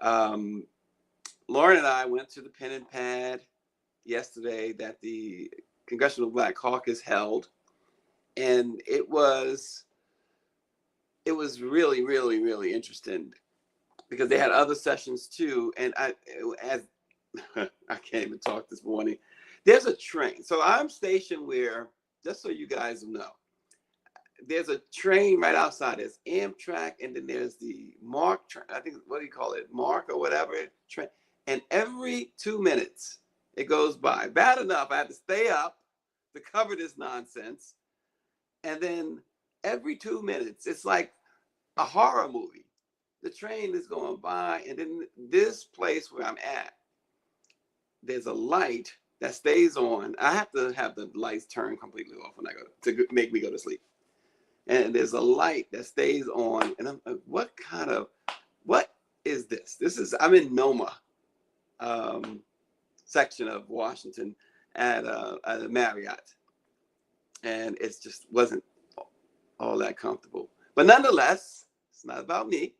Um, Lauren and I went to the pen and pad yesterday that the Congressional Black Caucus held, and it was really, really, really interesting because they had other sessions too. And as I can't even talk this morning, there's a train. So I'm stationed where, just so you guys know, there's a train right outside. There's Amtrak, and then there's the Mark train. I think, what do you call it? Mark or whatever train. And every 2 minutes it goes by. Bad enough, I had to stay up to cover this nonsense. And then every 2 minutes, it's like a horror movie. The train is going by, and then this place where I'm at, there's a light that stays on. I have to have the lights turned completely off when I go to make me go to sleep. And there's a light that stays on, and I'm like, what is this? I'm in Noma, section of Washington at a Marriott, and it just wasn't all that comfortable. But nonetheless, it's not about me.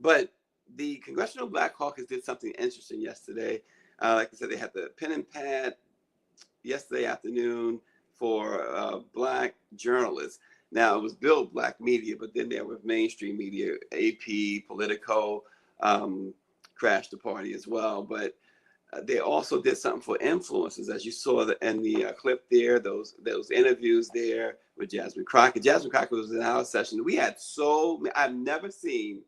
But the Congressional Black Caucus did something interesting yesterday. Like I said, they had the pen and pad yesterday afternoon for Black journalists. Now, it was billed Black media, but then there was mainstream media, AP, Politico, crashed the party as well. But they also did something for influencers, as you saw in the clip there, those interviews there with Jasmine Crockett. Jasmine Crockett was in our session. We had I've never seen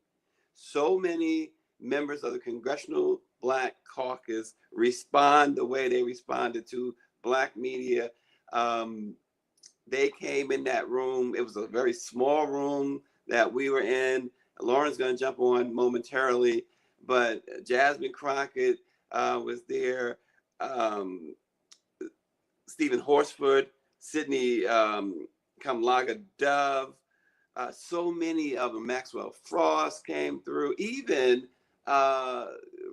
so many members of the Congressional Black Caucus respond the way they responded to Black media. They came in that room. It was a very small room that we were in. Lauren's going to jump on momentarily, but Jasmine Crockett was there. Stephen Horsford, Sidney Kamlaga Dove, so many of them. Maxwell Frost came through. Even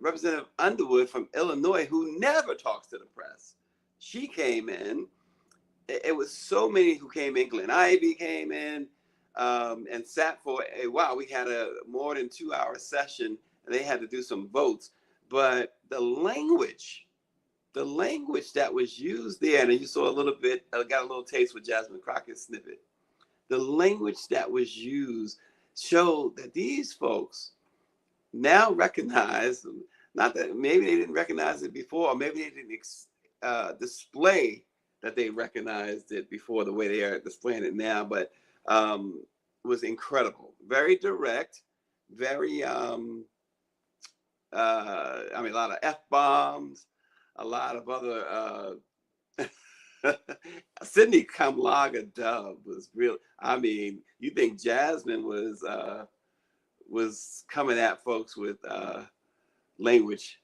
Representative Underwood from Illinois, who never talks to the press, she came in. It was so many who came in. Glenn Ivey came in and sat for a while. We had a more than 2-hour session, and they had to do some votes. But the language that was used there, and you saw a little bit, got a little taste with Jasmine Crockett's snippet. The language that was used showed that these folks now recognize, not that maybe they didn't recognize it before, or maybe they didn't display that they recognized it before the way they are displaying it now, but was incredible. Very direct, very, a lot of F-bombs, a lot of other, Sidney Kamlaga Dove was real. You think Jasmine was coming at folks with language.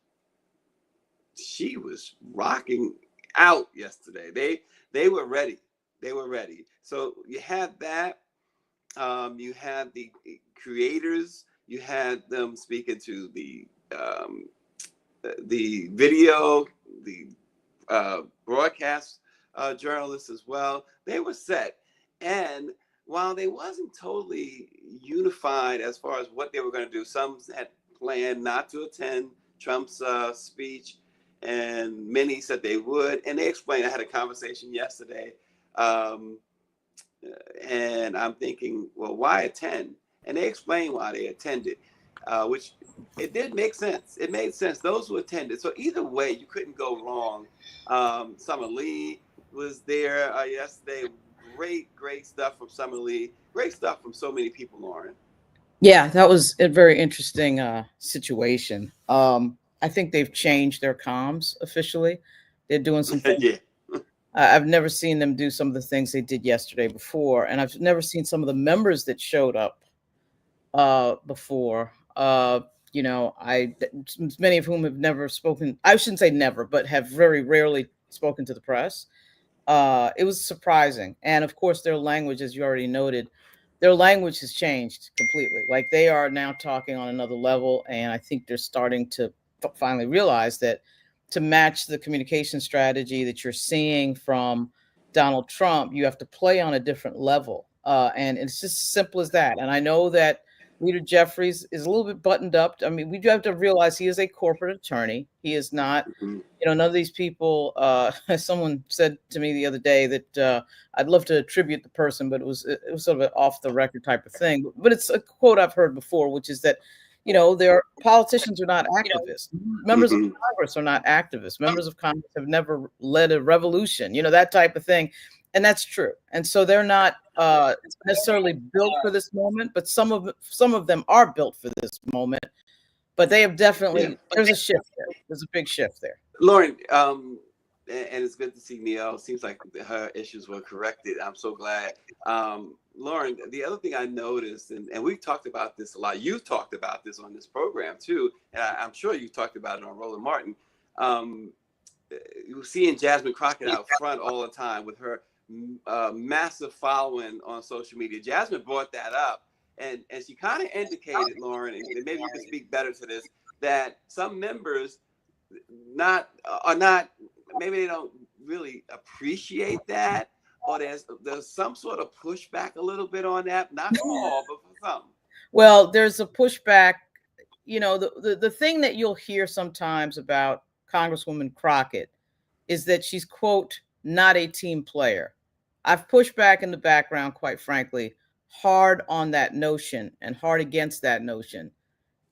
She was rocking out yesterday. They were ready. So you had that. You had the creators. You had them speaking to the video, the broadcast journalists as well. They were set. And while they wasn't totally unified as far as what they were going to do, some had planned not to attend Trump's speech, and many said they would. And they explained, I had a conversation yesterday, and I'm thinking, well, why attend? And they explained why they attended, which it did make sense. It made sense, those who attended. So either way, you couldn't go wrong. Summer Lee was there yesterday. Great stuff from Summer Lee. Great stuff from so many people, Lauren. Yeah, that was a very interesting situation. I think they've changed their comms officially. They're doing some things. Yeah. I've never seen them do some of the things they did yesterday before, and I've never seen some of the members that showed up before. Many of whom have never spoken. I shouldn't say never, but have very rarely spoken to the press. It was surprising, and of course, their language, as you already noted, their language has changed completely. Like, they are now talking on another level, and I think they're starting to finally realize that to match the communication strategy that you're seeing from Donald Trump, you have to play on a different level. And it's just as simple as that. And I know that Leader Jeffries is a little bit buttoned up. I mean, we do have to realize he is a corporate attorney. He is not, Mhm. none of these people, someone said to me the other day that I'd love to attribute the person, but it was sort of an off the record type of thing. But it's a quote I've heard before, which is that, politicians are not activists. Members of Mhm. Congress are not activists. Members of Congress have never led a revolution, that type of thing. And that's true. And so they're not necessarily built for this moment, but some of them are built for this moment. But they have Yeah. definitely, there's a shift there. There's a big shift there. Lauren, and it's good to see Neil. Seems like her issues were corrected. I'm so glad. Lauren, the other thing I noticed, and we've talked about this a lot. You've talked about this on this program too, and I'm sure you've talked about it on Roland Martin. You're seeing Jasmine Crockett out front all the time with her massive following on social media. Jasmine brought that up, and she kind of indicated, Lauren, and maybe you can speak better to this, that some members are not, maybe they don't really appreciate that, or there's some sort of pushback a little bit on that, not for all, but for some. Well, there's a pushback. The thing that you'll hear sometimes about Congresswoman Crockett is that she's, quote, not a team player. I've pushed back in the background, quite frankly, hard on that notion and hard against that notion.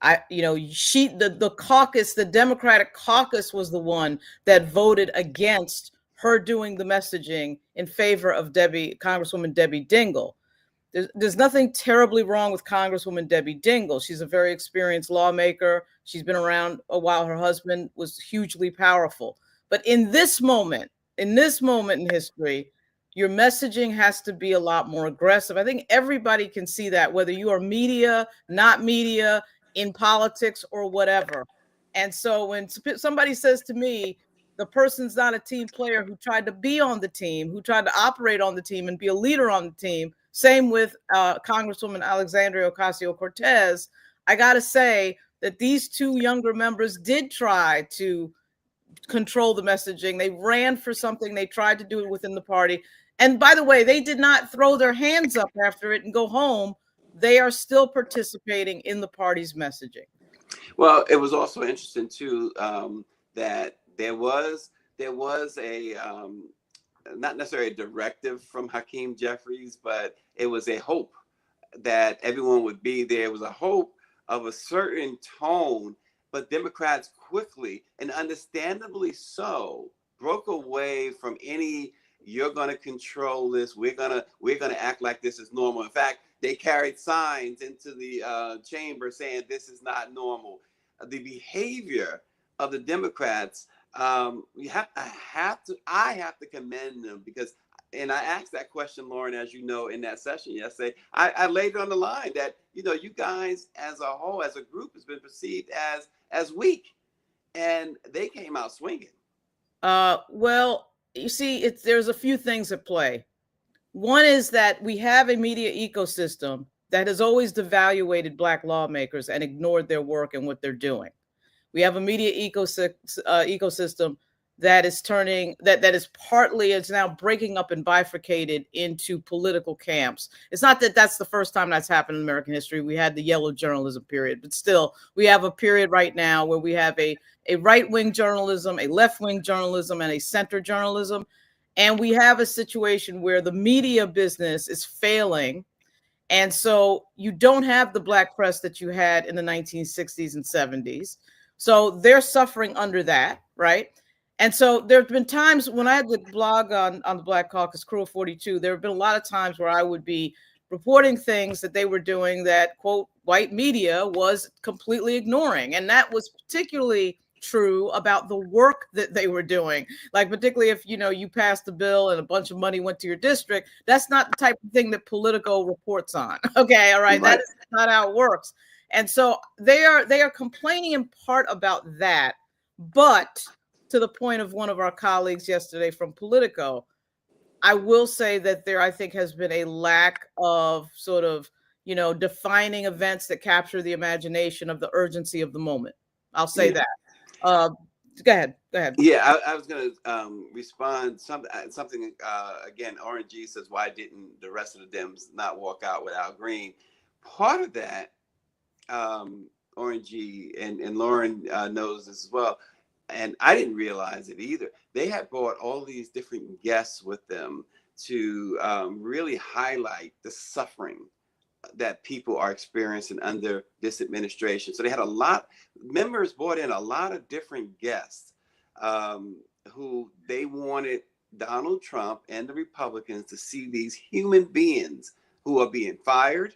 The caucus, the Democratic caucus was the one that voted against her doing the messaging in favor of Congresswoman Debbie Dingell. There's nothing terribly wrong with Congresswoman Debbie Dingell. She's a very experienced lawmaker. She's been around a while. Her husband was hugely powerful. But in this moment in history, your messaging has to be a lot more aggressive. I think everybody can see that, whether you are media, not media, in politics, or whatever. And so when somebody says to me, the person's not a team player who tried to be on the team, who tried to operate on the team and be a leader on the team, same with Congresswoman Alexandria Ocasio-Cortez, I got to say that these two younger members did try to control the messaging. They ran for something. They tried to do it within the party. And by the way, they did not throw their hands up after it and go home. They are still participating in the party's messaging. Well, it was also interesting too, that there was a not necessarily a directive from Hakeem Jeffries, but it was a hope that everyone would be there. It was a hope of a certain tone, but Democrats quickly and understandably so broke away from any, you're going to control this, we're going to act like this is normal. In fact, they carried signs into the chamber saying this is not normal. The behavior of the Democrats, I have to commend them, because, and I asked that question, Lauren, as you know, in that session yesterday, I laid it on the line that, you guys as a whole, as a group, has been perceived as weak, and they came out swinging. Well, you see, there's a few things at play. One is that we have a media ecosystem that has always devaluated Black lawmakers and ignored their work and what they're doing. We have a media ecosystem that is it's now breaking up and bifurcated into political camps. It's not that that's the first time that's happened in American history. We had the yellow journalism period, but still we have a period right now where we have a right-wing journalism, a left-wing journalism, and a center journalism. And we have a situation where the media business is failing. And so you don't have the Black press that you had in the 1960s and 70s. So they're suffering under that, right? And so there have been times when I had the blog on the Black Caucus, Cruel 42, there have been a lot of times where I would be reporting things that they were doing that, quote, white media was completely ignoring. And that was particularly true about the work that they were doing. Like, particularly if, you passed a bill and a bunch of money went to your district, that's not the type of thing that Politico reports on. Okay, all right, that is not how it works. And so they are complaining in part about that. But to the point of one of our colleagues yesterday from Politico, I will say that there, I think, has been a lack of sort of, defining events that capture the imagination of the urgency of the moment. I'll say that. Go ahead. Yeah, I was going to respond something. Again, RNG says, why didn't the rest of the Dems not walk out without Green? Part of that Orangey and Lauren knows this as well, and I didn't realize it either. They had brought all these different guests with them to really highlight the suffering that people are experiencing under this administration. So they had a lot, members brought in a lot of different guests who they wanted Donald Trump and the Republicans to see these human beings who are being fired,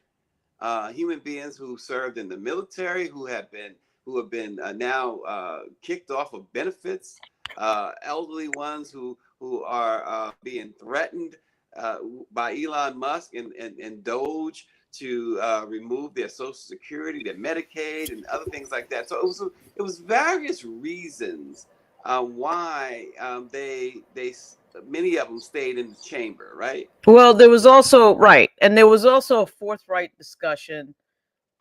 human beings who served in the military, who have been now kicked off of benefits, elderly ones who are being threatened by Elon Musk and Doge to remove their Social Security, their Medicaid, and other things like that. So it was various reasons why many of them stayed in the chamber, right? Well, there was also and there was also a forthright discussion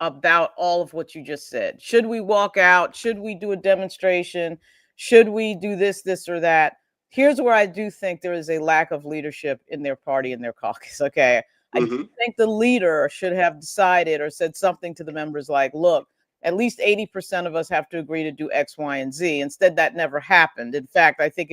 about all of what you just said. Should we walk out? Should we do a demonstration? Should we do this, or that? Here's where I do think there is a lack of leadership in their party and their caucus. Okay. I do think the leader should have decided or said something to the members like, look, at least 80% of us have to agree to do X, Y, and Z. Instead, that never happened. In fact, I think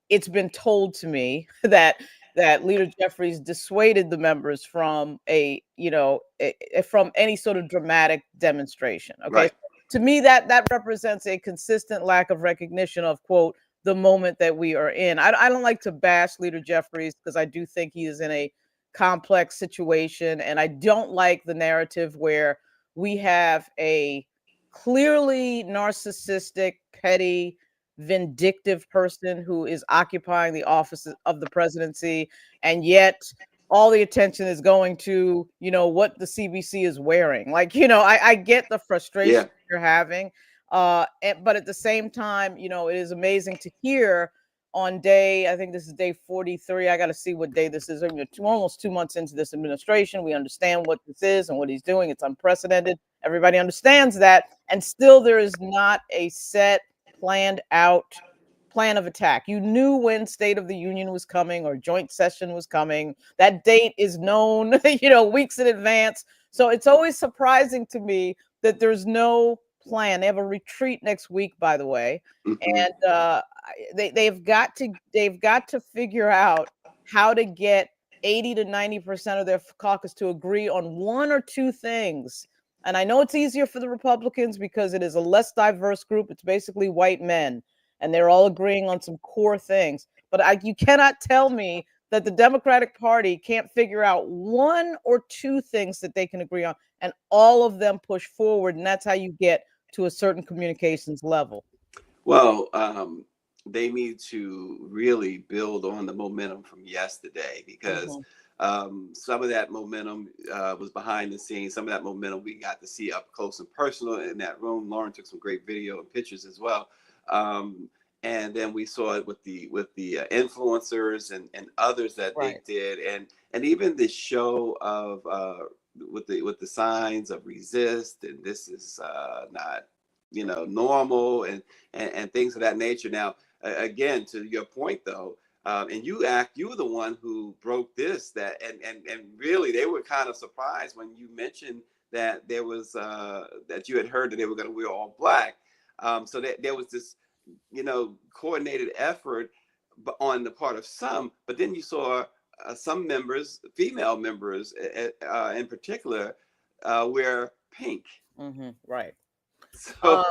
it's been told to me that Leader Jeffries dissuaded the members from from any sort of dramatic demonstration. Okay. Right. To me, that represents a consistent lack of recognition of, quote, the moment that we are in. I don't like to bash Leader Jeffries because I do think he is in a complex situation. And I don't like the narrative where we have a clearly narcissistic, petty, vindictive person who is occupying the office of the presidency, and yet all the attention is going to what the CBC is wearing. Like, I get the frustration you're having, but at the same time, it is amazing to hear on I think this is day 43. I got to see what day this is. We're almost 2 months into this administration. We understand what this is and what he's doing. It's unprecedented. Everybody understands that, and still there is not a set, planned out plan of attack. You knew when State of the Union was coming or joint session was coming. That date is known, weeks in advance. So it's always surprising to me that there's no plan. They have a retreat next week, by the way, and they've got to figure out how to get 80 to 90% of their caucus to agree on one or two things. And I know it's easier for the Republicans because it is a less diverse group. It's basically white men, and they're all agreeing on some core things. But you cannot tell me that the Democratic Party can't figure out one or two things that they can agree on, and all of them push forward. And that's how you get to a certain communications level. Well, they need to really build on the momentum from yesterday, because some of that momentum was behind the scenes. Some of that momentum we got to see up close and personal in that room. Lauren took some great video and pictures as well. And then we saw it with the influencers and others that they did, and even the show of with the signs of resist, and this is not normal, and things of that nature. Now, again, to your point though, and you were the one who broke this, and really they were kind of surprised when you mentioned that there was that you had heard that they were going to wear all black. So that there was this coordinated effort on the part of some, but then you saw some members, female members in particular, wear pink. Right. So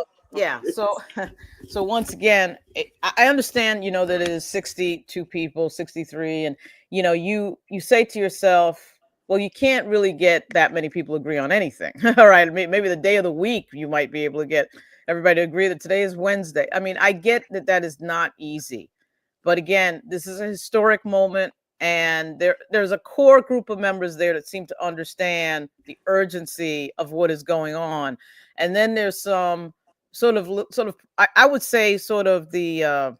so once again, I understand that it is 62 people, 63, and you say to yourself, well, you can't really get that many people to agree on anything. All right, maybe the day of the week you might be able to get everybody to agree that today is Wednesday. I mean, I get that is not easy, but again, this is a historic moment, and there's a core group of members there that seem to understand the urgency of what is going on, and then there's some sort of I would say sort of the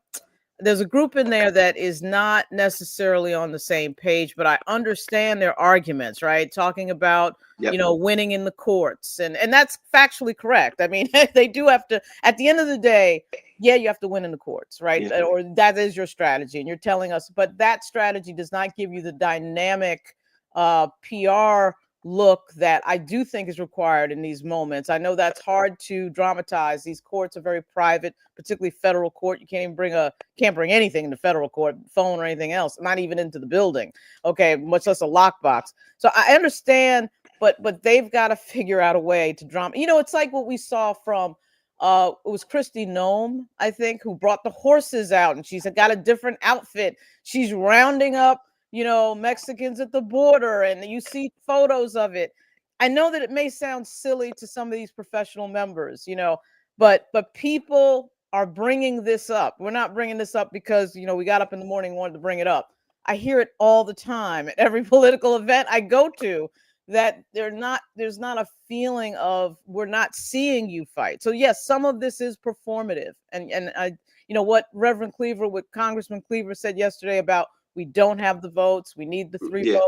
there's a group in there that is not necessarily on the same page, but I understand their arguments, right? Talking about, winning in the courts. And that's factually correct. I mean, they do have to, at the end of the day, you have to win in the courts, right? Yeah. Or that is your strategy. And you're telling us, but that strategy does not give you the dynamic PR look that I do think is required in these moments. I know that's hard to dramatize. These courts are very private, particularly federal court. You can't even can't bring anything into federal court, phone or anything else, not even into the building. Okay, much less a lockbox. So I understand, but they've got to figure out a way to drama. It's like what we saw from it was Christy Nome, I think, who brought the horses out, and she's got a different outfit. She's rounding up Mexicans at the border, and you see photos of it. I know that it may sound silly to some of these professional members, but people are bringing this up. We're not bringing this up because, we got up in the morning and wanted to bring it up. I hear it all the time at every political event I go to, that there's not a feeling of we're not seeing you fight. So yes, some of this is performative. And I, what Reverend Cleaver, what Congressman Cleaver said yesterday about we don't have the votes, we need the 3 votes.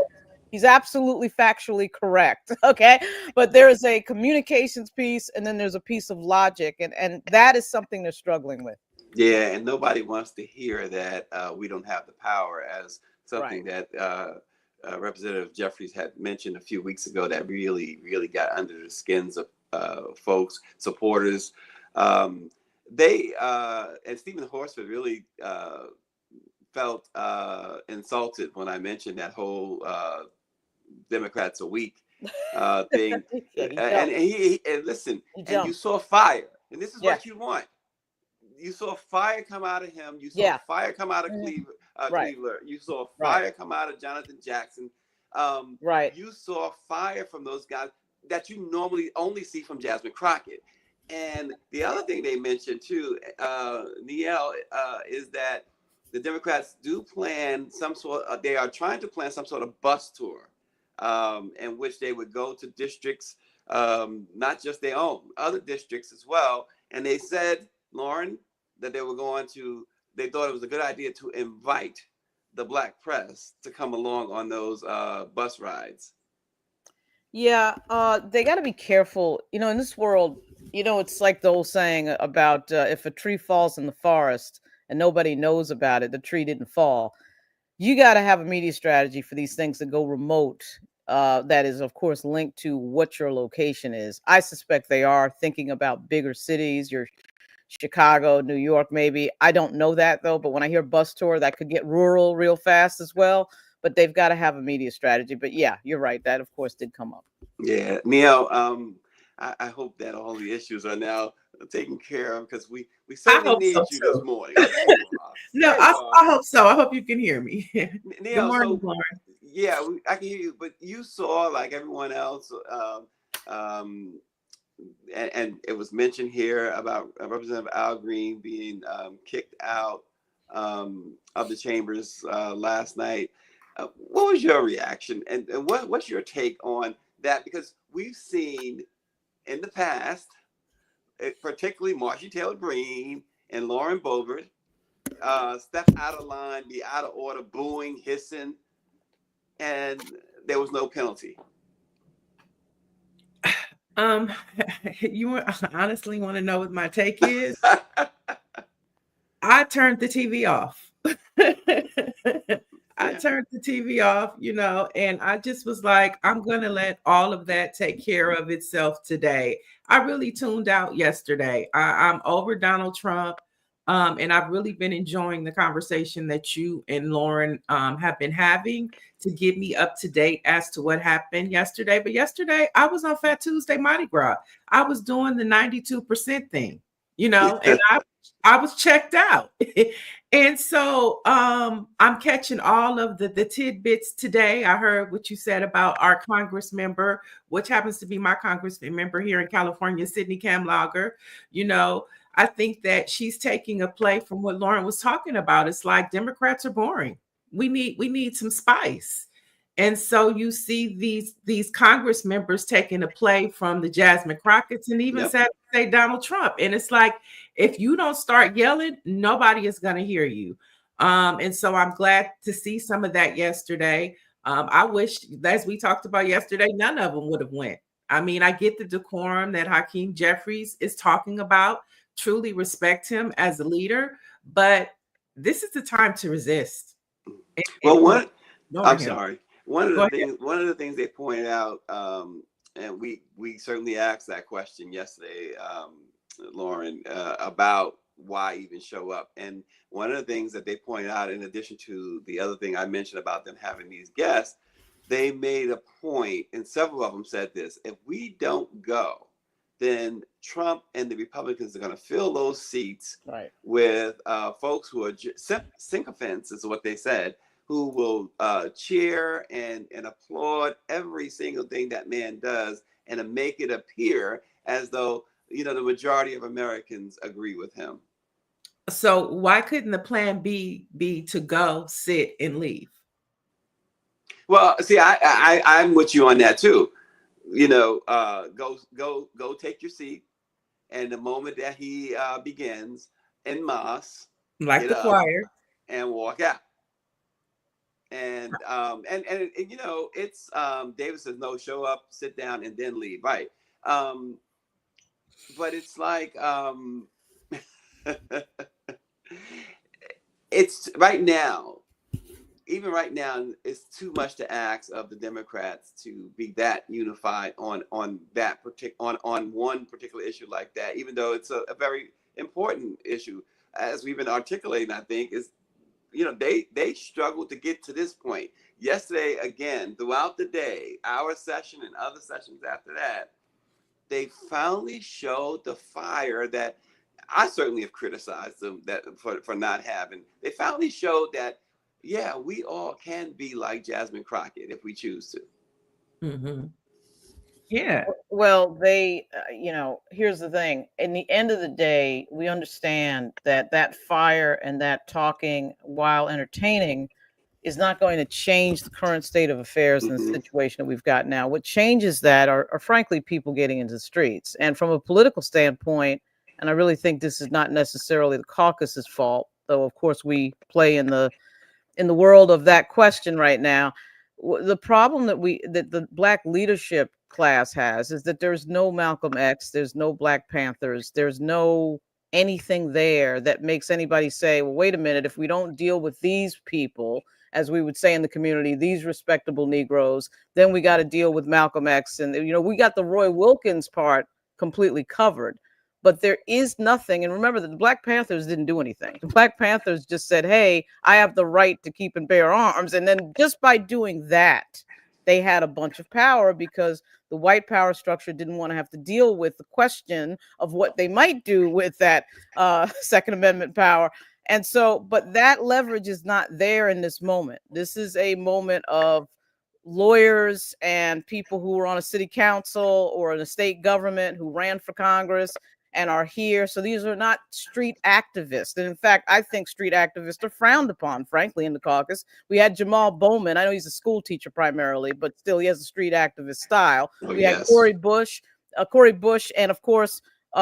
He's absolutely factually correct. Okay. But there is a communications piece, and then there's a piece of logic. And that is something they're struggling with. Yeah. And nobody wants to hear that we don't have the power, as something that Representative Jeffries had mentioned a few weeks ago that really, really got under the skins of folks, supporters. They and Stephen Horsford really felt insulted when I mentioned that whole Democrats a week thing. And listen, and you saw fire, and this is what you want. You saw fire come out of him. You saw fire come out of Cleaver. You saw fire come out of Jonathan Jackson. You saw fire from those guys that you normally only see from Jasmine Crockett. And the other thing they mentioned too, Niall, is that the Democrats do plan they are trying to plan some sort of bus tour in which they would go to districts, not just their own, other districts as well. And they said, Lauren, that they thought it was a good idea to invite the Black press to come along on those bus rides. Yeah, they got to be careful. In this world, it's like the old saying about if a tree falls in the forest and nobody knows about it, the tree didn't fall. You got to have a media strategy for these things that go remote. That is, of course, linked to what your location is. I suspect they are thinking about bigger cities, your Chicago, New York, maybe. I don't know that, though. But when I hear bus tour, that could get rural real fast as well. But they've got to have a media strategy. But yeah, you're right. That, of course, did come up. Yeah, Neil, I hope that all the issues are now taken care of, because we certainly need you this morning. No, I hope so. I hope you can hear me. Neil, Lauren. Yeah, I can hear you, but you saw, like everyone else, and it was mentioned here about Representative Al Green being kicked out of the chambers last night. What was your reaction, and what's your take on that? Because we've seen in the past, particularly Marjorie Taylor Greene and Lauren Boebert, step out of line, be out of order, booing, hissing, and there was no penalty. You honestly want to know what my take is? I turned the TV off. I turned the TV off, and I just was like, I'm going to let all of that take care of itself today. I really tuned out yesterday. I'm over Donald Trump. And I've really been enjoying the conversation that you and Lauren have been having to get me up to date as to what happened yesterday. But yesterday I was on Fat Tuesday Mardi Gras. I was doing the 92% thing, and I was checked out. And so I'm catching all of the tidbits today. I heard what you said about our Congress member, which happens to be my congressman member here in California, Sidney Kamlager. I think that she's taking a play from what Lauren was talking about. It's like Democrats are boring. We need some spice. And so you see these Congress members taking a play from the Jasmine Crockett's and even say Donald Trump. And it's like, if you don't start yelling, nobody is going to hear you. And so I'm glad to see some of that yesterday. I wish, as we talked about yesterday, none of them would have went. I mean, I get the decorum that Hakeem Jeffries is talking about. Truly respect him as a leader, but this is the time to resist. I'm sorry. One of Go the things they pointed out, and we certainly asked that question yesterday, Lauren, about why even show up. And one of the things that they pointed out, in addition to the other thing I mentioned about them having these guests, they made a point, and several of them said this: if we don't go, then Trump and the Republicans are going to fill those seats with folks who are sycophants, is what they said, who will cheer and applaud every single thing that man does, and to make it appear as though, you know, the majority of Americans agree with him. So why couldn't the plan B be to go, sit, and leave? Well, see, I'm with you on that too. You know, go take your seat, and the moment that he begins en masse, Like the choir, and walk out. And you know, it's David says no, show up, sit down, and then leave, right? But it's like it's right now, even right now, it's too much to ask of the Democrats to be that unified on that on one particular issue like that, even though it's a very important issue, as we've been articulating. I think is, you know, they struggled to get to this point. Yesterday, again, throughout the day, our session and other sessions after that, they finally showed the fire that I certainly have criticized them for not having. They finally showed that, yeah, we all can be like Jasmine Crockett if we choose to. Mm-hmm. Yeah. Well, they, you know, here's the thing. In the end of the day, we understand that that fire and that talking while entertaining is not going to change the current state of affairs and the situation that we've got now. What changes that are frankly people getting into the streets. And from a political standpoint, and I really think this is not necessarily the caucus's fault, though of course we play in the world of that question right now. The problem that the Black leadership class has is that there's no Malcolm X, there's no Black Panthers, there's no anything there that makes anybody say, well, wait a minute, if we don't deal with these people, as we would say in the community, these respectable Negroes, then we got to deal with Malcolm X. And, you know, we got the Roy Wilkins part completely covered. But there is nothing. And remember that the Black Panthers didn't do anything. The Black Panthers just said, hey, I have the right to keep and bear arms. And then just by doing that, they had a bunch of power because the white power structure didn't want to have to deal with the question of what they might do with that Second Amendment power. And so, but that leverage is not there in this moment. This is a moment of lawyers and people who were on a city council or in a state government who ran for Congress and are here. So these are not street activists. And in fact, I think street activists are frowned upon, frankly, in the caucus. We had Jamal Bowman. I know he's a school teacher primarily, but still he has a street activist style. We had Cori Bush, and of course,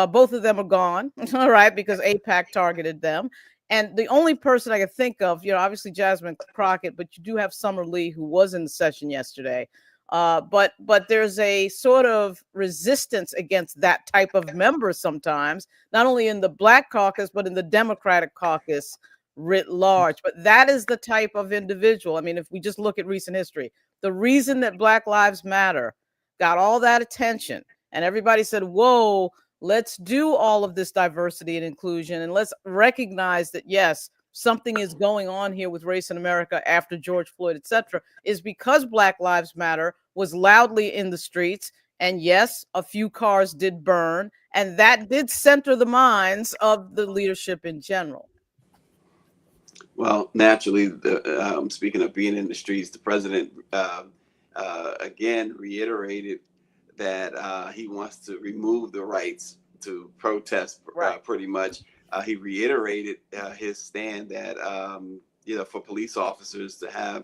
both of them are gone, all right, because AIPAC targeted them. And the only person I could think of, you know, obviously Jasmine Crockett, but you do have Summer Lee, who was in the session yesterday. But there's a sort of resistance against that type of member sometimes, not only in the Black caucus, but in the Democratic caucus writ large. But that is the type of individual. I mean, if we just look at recent history, the reason that Black Lives Matter got all that attention and everybody said, whoa, let's do all of this diversity and inclusion, and let's recognize that, yes, something is going on here with race in America after George Floyd, etc., is because Black Lives Matter was loudly in the streets. And yes, a few cars did burn, and that did center the minds of the leadership in general. Well, naturally, speaking of being in the streets, the president again reiterated that he wants to remove the rights to protest, pretty much. He reiterated his stand that, you know, for police officers to have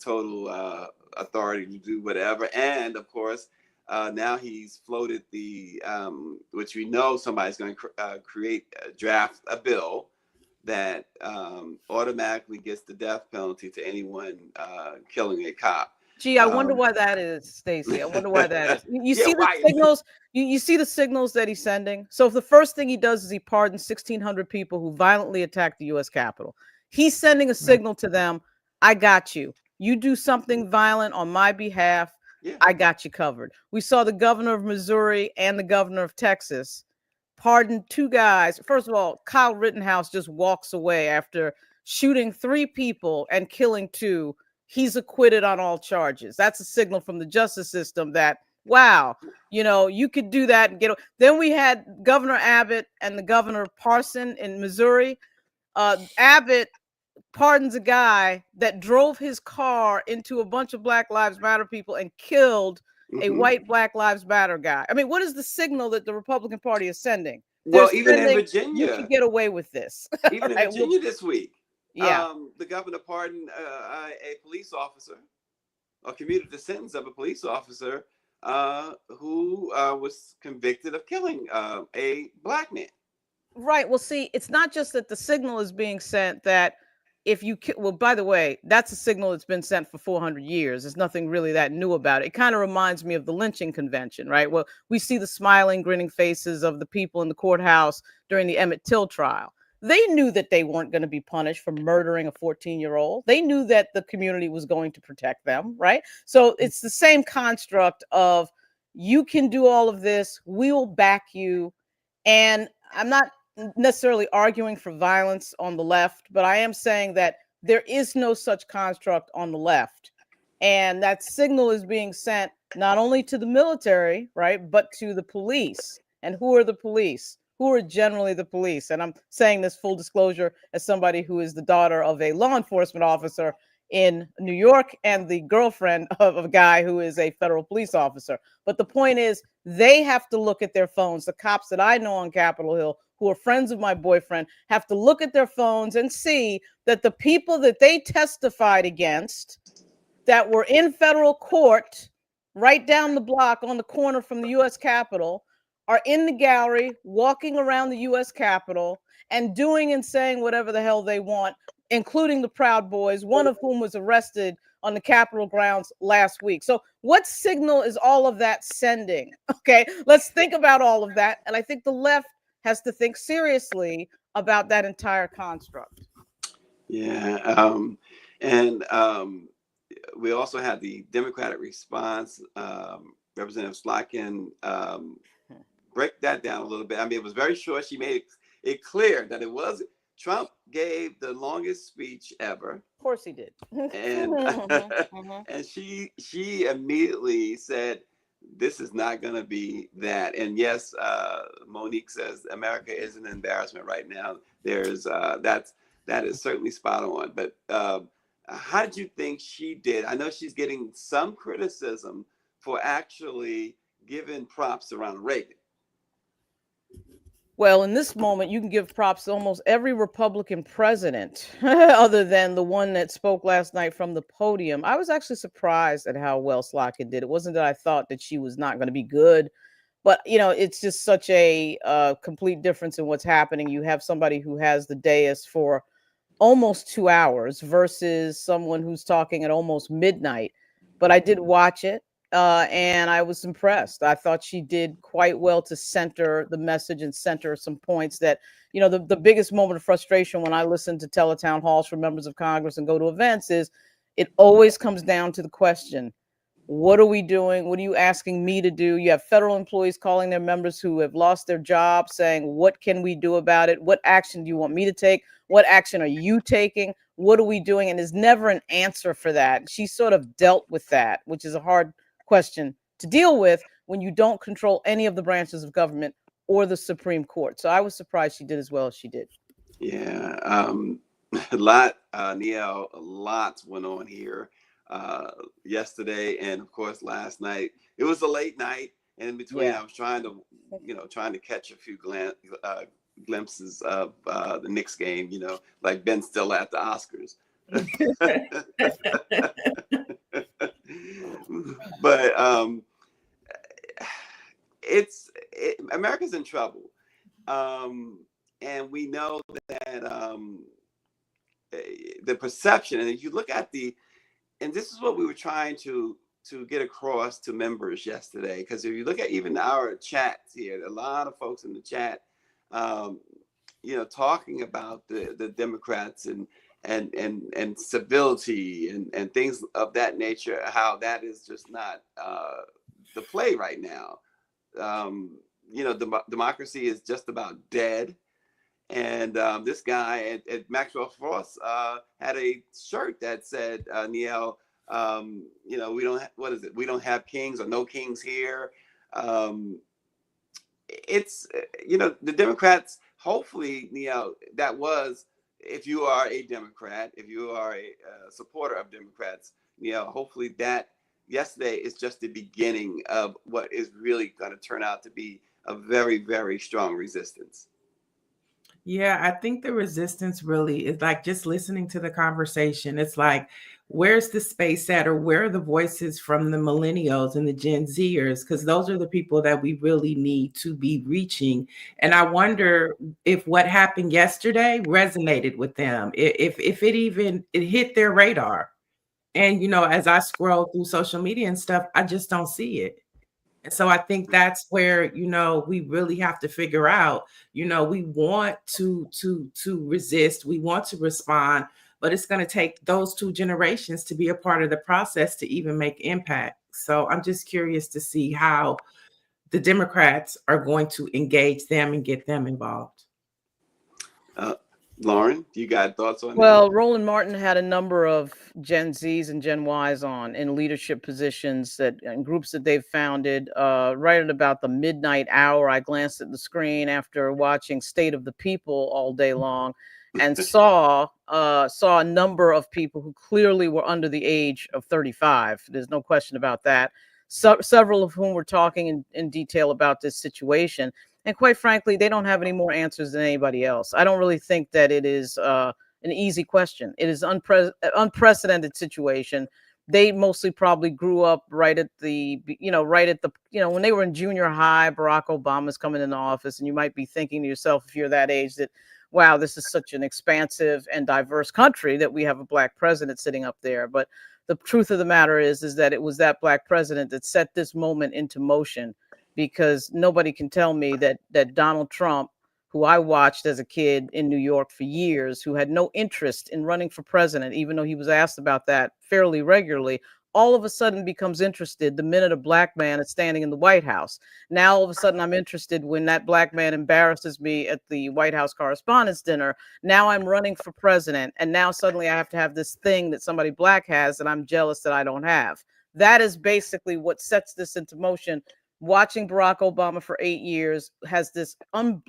total authority to do whatever. And of course, now he's floated the, which we know somebody's going to create, draft a bill that automatically gets the death penalty to anyone killing a cop. Gee, I wonder why that is, Stacey. I wonder why that is. You see the signals. You see the signals that he's sending. So if the first thing he does is he pardons 1,600 people who violently attacked the U.S. Capitol, he's sending a signal to them. I got you. You do something violent on my behalf, Yeah. I got you covered. We saw the governor of Missouri and the governor of Texas pardon two guys. First of all, Kyle Rittenhouse just walks away after shooting 3 people and killing 2. He's acquitted on all charges. That's a signal from the justice system that, wow, you could do that and get. Then we had Governor Abbott and the governor Parson in Missouri. Abbott pardons a guy that drove his car into a bunch of Black Lives Matter people and killed a white Black Lives Matter guy. I mean, what is the signal that the Republican Party is sending? Well, They're even in sending, you Virginia, can get away with this. even in Right? Virginia this week, Yeah. the governor pardoned a police officer, or commuted the sentence of a police officer who was convicted of killing a Black man. Right. Well, see, it's not just that the signal is being sent that if you well, by the way, that's a signal that's been sent for 400 years. There's nothing really that new about it. It kind of reminds me of the lynching convention, right? Well, we see the smiling, grinning faces of the people in the courthouse during the Emmett Till trial. They knew that they weren't going to be punished for murdering a 14-year-old. They knew that the community was going to protect them, right? So it's the same construct of, you can do all of this, we will back you. And I'm not necessarily arguing for violence on the left, but I am saying that there is no such construct on the left. And that signal is being sent not only to the military, right, but to the police. And who are the police? Who are generally the police? And I'm saying this full disclosure as somebody who is the daughter of a law enforcement officer in New York and the girlfriend of a guy who is a federal police officer. But the point is, they have to look at their phones. The cops that I know on Capitol Hill, who are friends of my boyfriend, have to look at their phones and see that the people that they testified against that were in federal court right down the block on the corner from the U.S. Capitol are in the gallery, walking around the U.S. Capitol and doing and saying whatever the hell they want, including the Proud Boys, one of whom was arrested on the Capitol grounds last week. So what signal is all of that sending? Okay, let's think about all of that. And I think the left has to think seriously about that entire construct. Yeah. And we also had the Democratic response. Representative Slotkin break that down a little bit. I mean, it was very short. She made it clear that it was Trump gave the longest speech ever. Of course he did. And and she immediately said, this is not going to be that. And yes, Monique says America is an embarrassment right now. There's that is certainly spot on. But how did you think she did? I know she's getting some criticism for actually giving props to Ronald Reagan. Well, in this moment, you can give props to almost every Republican president, other than the one that spoke last night from the podium. I was actually surprised at how well Slotkin did. It wasn't that I thought that she was not going to be good, but it's just such a complete difference in what's happening. You have somebody who has the dais for almost 2 hours versus someone who's talking at almost midnight. But I did watch it. And I was impressed. I thought she did quite well to center the message and center some points that, the biggest moment of frustration when I listen to teletown halls for members of Congress and go to events is it always comes down to the question, what are we doing? What are you asking me to do? You have federal employees calling their members who have lost their job saying, what can we do about it? What action do you want me to take? What action are you taking? What are we doing? And there's never an answer for that. She sort of dealt with that, which is a hard question to deal with when you don't control any of the branches of government or the Supreme Court. So I was surprised she did as well as she did. Yeah, a lot, Neil, a lot went on here yesterday, and of course last night. It was a late night, and in between, I was trying to catch a few glimpses of the Knicks game. Like Ben Stiller at the Oscars. But America's in trouble, and we know that the perception, and if you look at and this is what we were trying to get across to members yesterday, because if you look at even our chats here, a lot of folks in the chat, talking about the Democrats and civility and things of that nature, how that is just not the play right now. Democracy is just about dead. And this guy at Maxwell Frost had a shirt that said, Niall, we don't, what is it? We don't have kings, or no kings here. It's, the Democrats, hopefully, that was, if you are a Democrat, if you are a supporter of Democrats, hopefully that yesterday is just the beginning of what is really going to turn out to be a very, very strong resistance. Yeah, I think the resistance really is like just listening to the conversation. It's like, where's the space at, or where are the voices from the millennials and the Gen Zers? Because those are the people that we really need to be reaching. And I wonder if what happened yesterday resonated with them, if it hit their radar. And as I scroll through social media and stuff, I just don't see it. And so I think that's where, we really have to figure out, we want to resist, we want to respond, but it's going to take those two generations to be a part of the process to even make impact. So I'm just curious to see how the Democrats are going to engage them and get them involved. Lauren, you got thoughts on that? Well, Roland Martin had a number of Gen Zs and Gen Ys on in leadership positions and groups that they've founded. Right at about the midnight hour, I glanced at the screen after watching State of the People all day long, and saw a number of people who clearly were under the age of 35. There's no question about that. Several of whom were talking in detail about this situation. And quite frankly, they don't have any more answers than anybody else. I don't really think that it is an easy question. It is unprecedented situation. They mostly probably grew up right at the when they were in junior high, Barack Obama's coming into office, and you might be thinking to yourself, if you're that age, that, wow, this is such an expansive and diverse country that we have a Black president sitting up there. But the truth of the matter is that it was that Black president that set this moment into motion. Because nobody can tell me that Donald Trump, who I watched as a kid in New York for years, who had no interest in running for president, even though he was asked about that fairly regularly, all of a sudden becomes interested the minute a Black man is standing in the White House. Now, all of a sudden, I'm interested when that Black man embarrasses me at the White House Correspondents' Dinner. Now I'm running for president. And now suddenly I have to have this thing that somebody Black has that I'm jealous that I don't have. That is basically what sets this into motion. Watching Barack Obama for 8 years, has this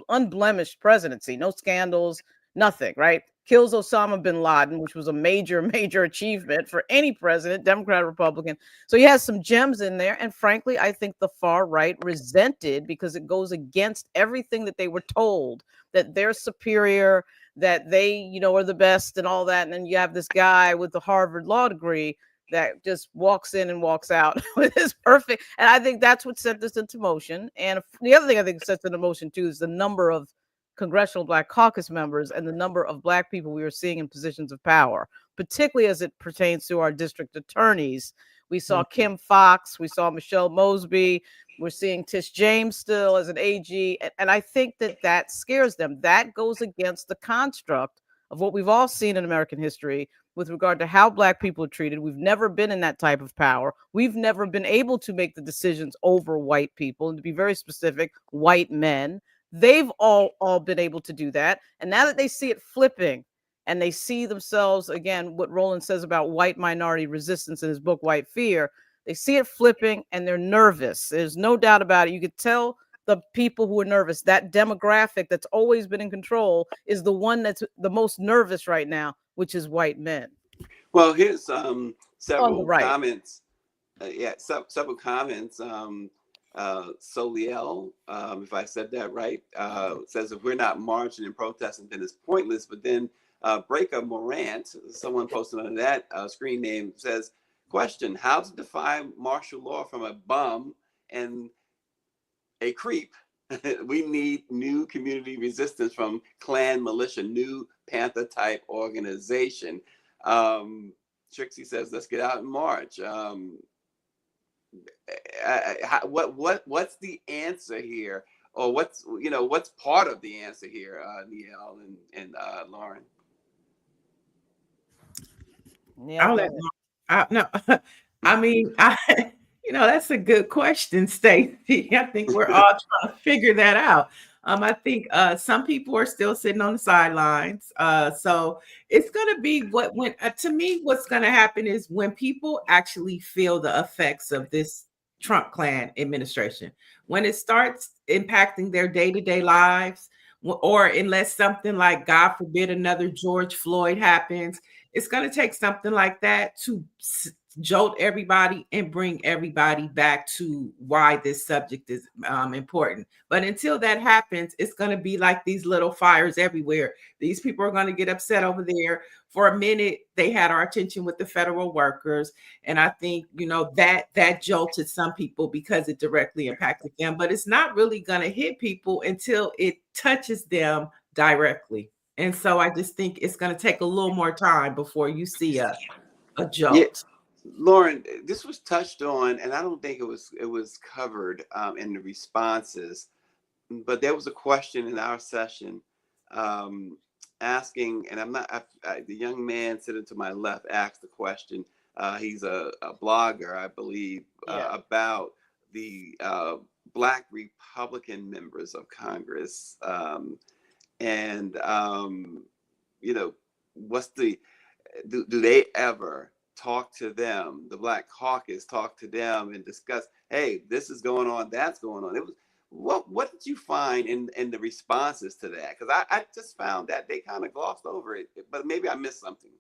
unblemished presidency, no scandals, nothing, right? Kills Osama bin Laden, which was a major, major achievement for any president, Democrat or Republican. So he has some gems in there. And frankly, I think the far right resented because it goes against everything that they were told, that they're superior, that they, are the best and all that. And then you have this guy with the Harvard law degree that just walks in and walks out with his perfect. And I think that's what set this into motion. And the other thing I think sets into motion too is the number of Congressional Black Caucus members and the number of Black people we are seeing in positions of power, particularly as it pertains to our district attorneys. We saw Kim Foxx, we saw Michelle Mosby, we're seeing Tish James still as an AG. And I think that scares them. That goes against the construct of what we've all seen in American history with regard to how Black people are treated. We've never been in that type of power. We've never been able to make the decisions over white people, and to be very specific, white men. They've all been able to do that. And now that they see it flipping and they see themselves, again, what Roland says about white minority resistance in his book, White Fear, they see it flipping and they're nervous. There's no doubt about it. You could tell the people who are nervous, that demographic that's always been in control is the one that's the most nervous right now, which is white men. Well, here's several comments. Several comments. Soliel, if I said that right, says if we're not marching and protesting, then it's pointless. But then Breaker Morant, someone posted on that screen name, says, question, how to define martial law from a bum and a creep? We need new community resistance from Klan militia, new Panther type organization. Trixie says, let's get out and march. What's the answer here, or what's part of the answer here, Niall and Lauren? Yeah, I'll go let ahead. no. I mean, that's a good question, Stacey. I think we're all trying to figure that out. I think some people are still sitting on the sidelines. So it's going to be when to me, what's going to happen is when people actually feel the effects of this Trump clan administration, when it starts impacting their day-to-day lives, or unless something like, God forbid, another George Floyd happens, it's going to take something like that to jolt everybody and bring everybody back to why this subject is important. But until that happens, it's going to be like these little fires everywhere. These people are going to get upset over there. For a minute, they had our attention with the federal workers, and I think that jolted some people because it directly impacted them. But it's not really going to hit people until it touches them directly. And so I just think it's going to take a little more time before you see a Yeah, jolt. Lauren, this was touched on, and I don't think it was covered in the responses. But there was a question in our session asking, and I'm not. The young man sitting to my left asked the question. He's a blogger, I believe, Yeah. about the Black Republican members of Congress, and what's the do they ever talk to them, the Black Caucus talk to them and discuss, hey, this is going on, that's going on? It was what did you find in the responses to that? Because I just found that they kind of glossed over it, but maybe I missed something.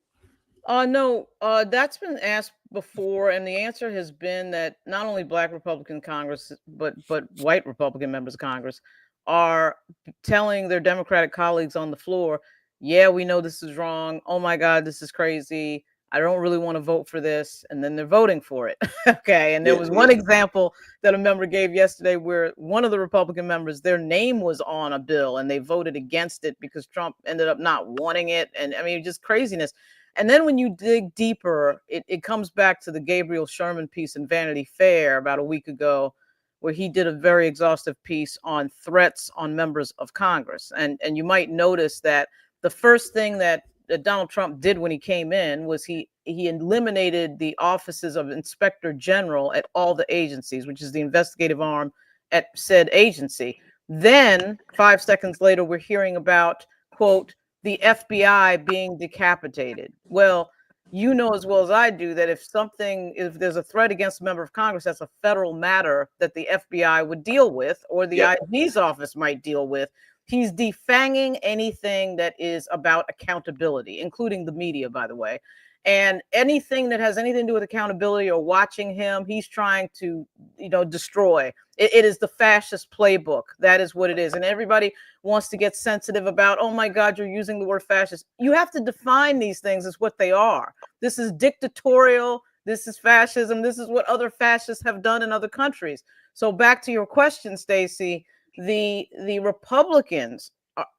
No, that's been asked before, and the answer has been that not only Black Republican Congress, but white Republican members of Congress are telling their Democratic colleagues on the floor, "Yeah, we know this is wrong. Oh my God, this is crazy. I don't really want to vote for this," and then they're voting for it. Okay, and there Yeah, was one yeah, example that a member gave yesterday where one of the Republican members, their name was on a bill, and they voted against it because Trump ended up not wanting it, and I mean, just craziness. And then when you dig deeper, it comes back to the Gabriel Sherman piece in Vanity Fair about a week ago, where he did a very exhaustive piece on threats on members of Congress. And you might notice that the first thing that Donald Trump did when he came in was he eliminated the offices of Inspector General at all the agencies, which is the investigative arm at said agency. Then 5 seconds later, we're hearing about, quote, the FBI being decapitated. Well, you know as well as I do that if there's a threat against a member of Congress, that's a federal matter that the FBI would deal with, or the yep. IG's office might deal with. He's defanging anything that is about accountability, including the media, by the way. And anything that has anything to do with accountability or watching him, he's trying to, destroy. It is the fascist playbook. That is what it is. And everybody wants to get sensitive about, oh my God, you're using the word fascist. You have to define these things as what they are. This is dictatorial. This is fascism. This is what other fascists have done in other countries. So back to your question, Stacey, the Republicans,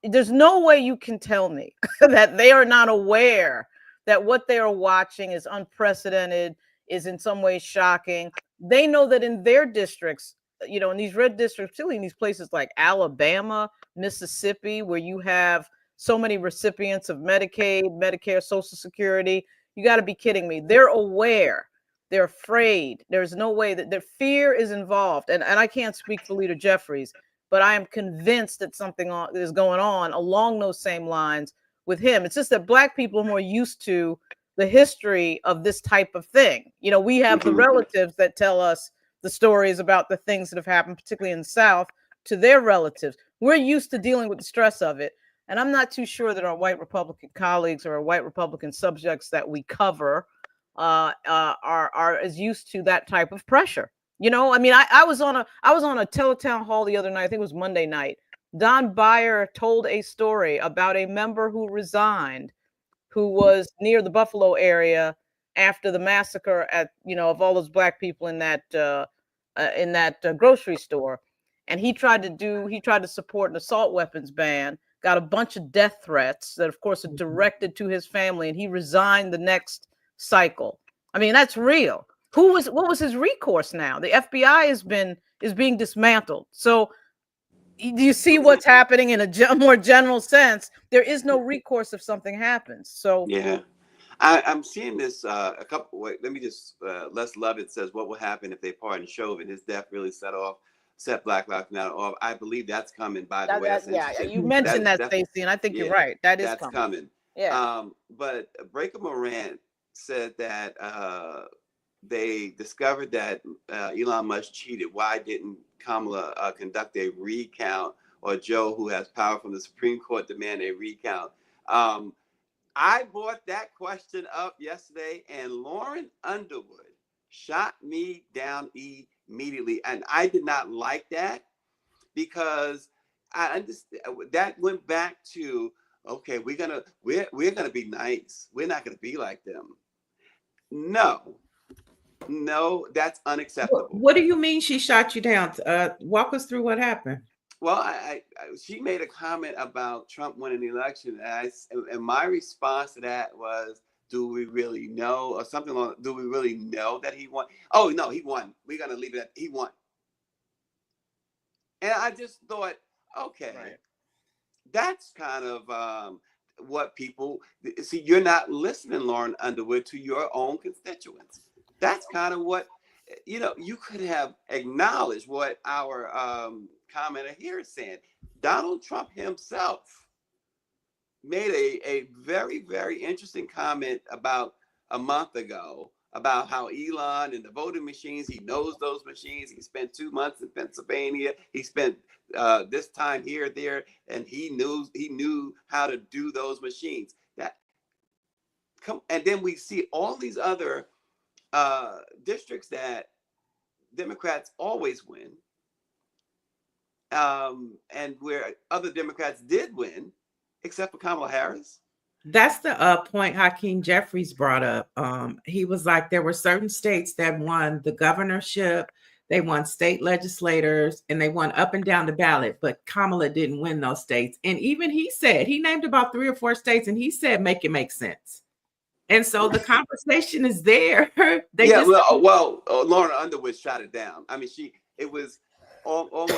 there's no way you can tell me that they are not aware that what they are watching is unprecedented, is in some ways shocking. They know that in their districts, in these red districts, particularly in these places like Alabama, Mississippi, where you have so many recipients of Medicaid, Medicare, Social Security, you got to be kidding me. They're aware. They're afraid. There's no way that their fear is involved. And I can't speak for Leader Jeffries, but I am convinced that something is going on along those same lines with him. It's just that Black people are more used to the history of this type of thing. We have the relatives that tell us the stories about the things that have happened, particularly in the South, to their relatives. We're used to dealing with the stress of it. And I'm not too sure that our white Republican colleagues or our white Republican subjects that we cover are as used to that type of pressure. I mean, I was on a teletown hall the other night. I think it was Monday night. Don Beyer told a story about a member who resigned, who was near the Buffalo area after the massacre of all those Black people in that grocery store. And he tried to support an assault weapons ban, got a bunch of death threats that of course are directed to his family, and he resigned the next cycle. I mean, that's real. What was his recourse now? The FBI is being dismantled. So do you see what's happening in a more general sense? There is no recourse if something happens. So Yeah, I'm seeing this a couple. Wait, let me just. Les Lovett says, "What will happen if they pardon Chauvin? His death really set Black Lives Matter off." I believe that's coming. By the way, that's Yeah, interesting. you mentioned that, That Stacey, and I think you're yeah, right. That is that's coming. coming. Yeah. But Breaker Morant said that they discovered that Elon Musk cheated. Why didn't Kamala conduct a recount, or Joe, who has power from the Supreme Court, demand a recount? I brought that question up yesterday, and Lauren Underwood shot me down immediately. And I did not like that, because I understand that went back to, okay, we're gonna be nice. We're not gonna be like them. No, that's unacceptable. What do you mean she shot you down? Walk us through what happened. Well, she made a comment about Trump winning the election, and my response to that was, "Do we really know?" Or something like, "Do we really know that he won?" Oh no, he won. We're gonna leave it at he won. And I just thought, okay, Right. that's kind of what people see. You're not listening, Lauren Underwood, to your own constituents. That's kind of what, you could have acknowledged what our commenter here is saying. Donald Trump himself made a very, very interesting comment about a month ago about how Elon and the voting machines, he knows those machines. He spent 2 months in Pennsylvania. He spent this time here, there, and he knew how to do those machines. And then we see all these other districts that Democrats always win, and where other Democrats did win, except for Kamala Harris. That's the point Hakeem Jeffries brought up. He was like, there were certain states that won the governorship, they won state legislators, and they won up and down the ballot, but Kamala didn't win those states. And even he said, he named about 3 or 4 states, and he said, make it make sense. And so the conversation is there. Lauren Underwood shot it down. I mean, it was almost,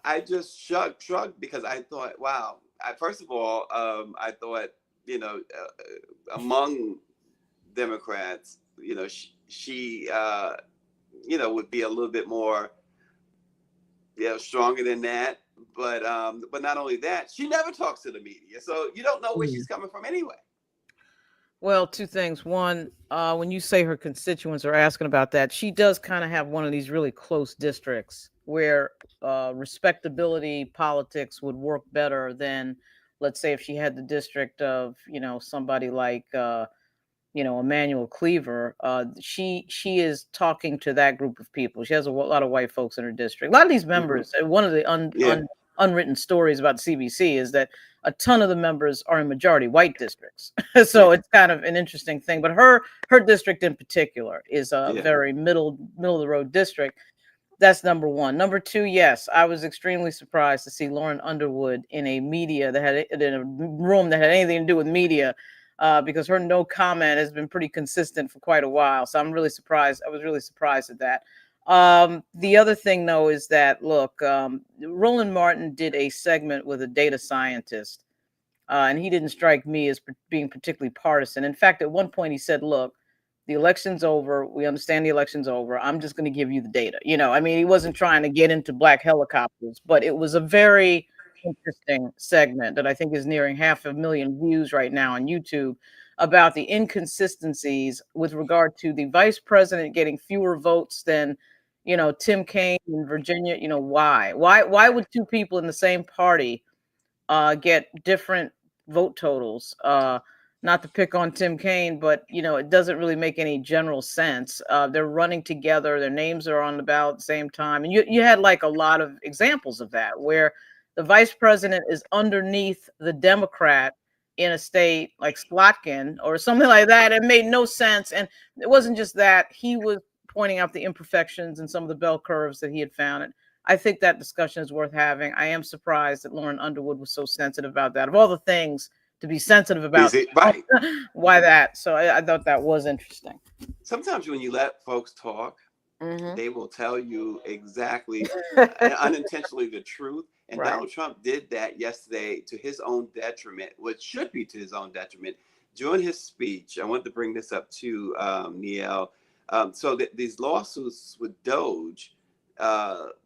I just shrugged, because I thought, wow. First of all, I thought, among Democrats, she would be a little bit more, stronger than that. But not only that, she never talks to the media, so you don't know where she's coming from anyway. Well, 2 things. One, when you say her constituents are asking about that, she does kind of have one of these really close districts where respectability politics would work better than, let's say, if she had the district of, somebody like, Emmanuel Cleaver. She is talking to that group of people. She has a lot of white folks in her district. A lot of these members, one of the unwritten stories about CBC is that a ton of the members are in majority white districts. So it's kind of an interesting thing. But her district in particular is a very middle of the road district. That's number one. Number two, yes, I was extremely surprised to see Lauren Underwood in a media that had in a room that had anything to do with media, because her no comment has been pretty consistent for quite a while. So I'm really surprised. I was really surprised at that. The other thing, though, is that, look, Roland Martin did a segment with a data scientist, and he didn't strike me as being particularly partisan. In fact, at one point he said, look, the election's over. We understand the election's over. I'm just going to give you the data. I mean, he wasn't trying to get into black helicopters, but it was a very interesting segment that I think is nearing 500,000 views right now on YouTube, about the inconsistencies with regard to the vice president getting fewer votes than, Tim Kaine in Virginia. Why would 2 people in the same party get different vote totals? Not to pick on Tim Kaine, but it doesn't really make any general sense. They're running together, their names are on the ballot at the same time, and you had like a lot of examples of that, where the vice president is underneath the Democrat in a state like Slotkin or something like that. It made no sense. And it wasn't just that, he was pointing out the imperfections and some of the bell curves that he had found. And I think that discussion is worth having. I am surprised that Lauren Underwood was so sensitive about that. Of all the things to be sensitive about, right? Why that? So I thought that was interesting. Sometimes when you let folks talk, they will tell you exactly, unintentionally, the truth. And Donald Trump did that yesterday to his own detriment, which should be to his own detriment. during his speech, I want to bring this up to Niel. So these lawsuits with Doge,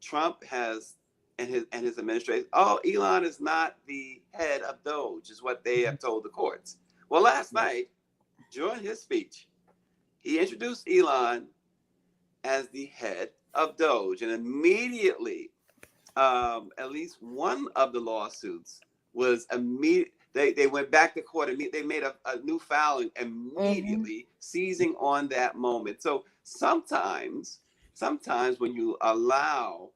Trump has and his administration. Oh, Elon is not the head of Doge, is what they have told the courts. Well, last night during his speech, he introduced Elon as the head of Doge, and immediately, at least one of the lawsuits was immediate. They went back to court. They made a new filing immediately, seizing on that moment. So sometimes when you allow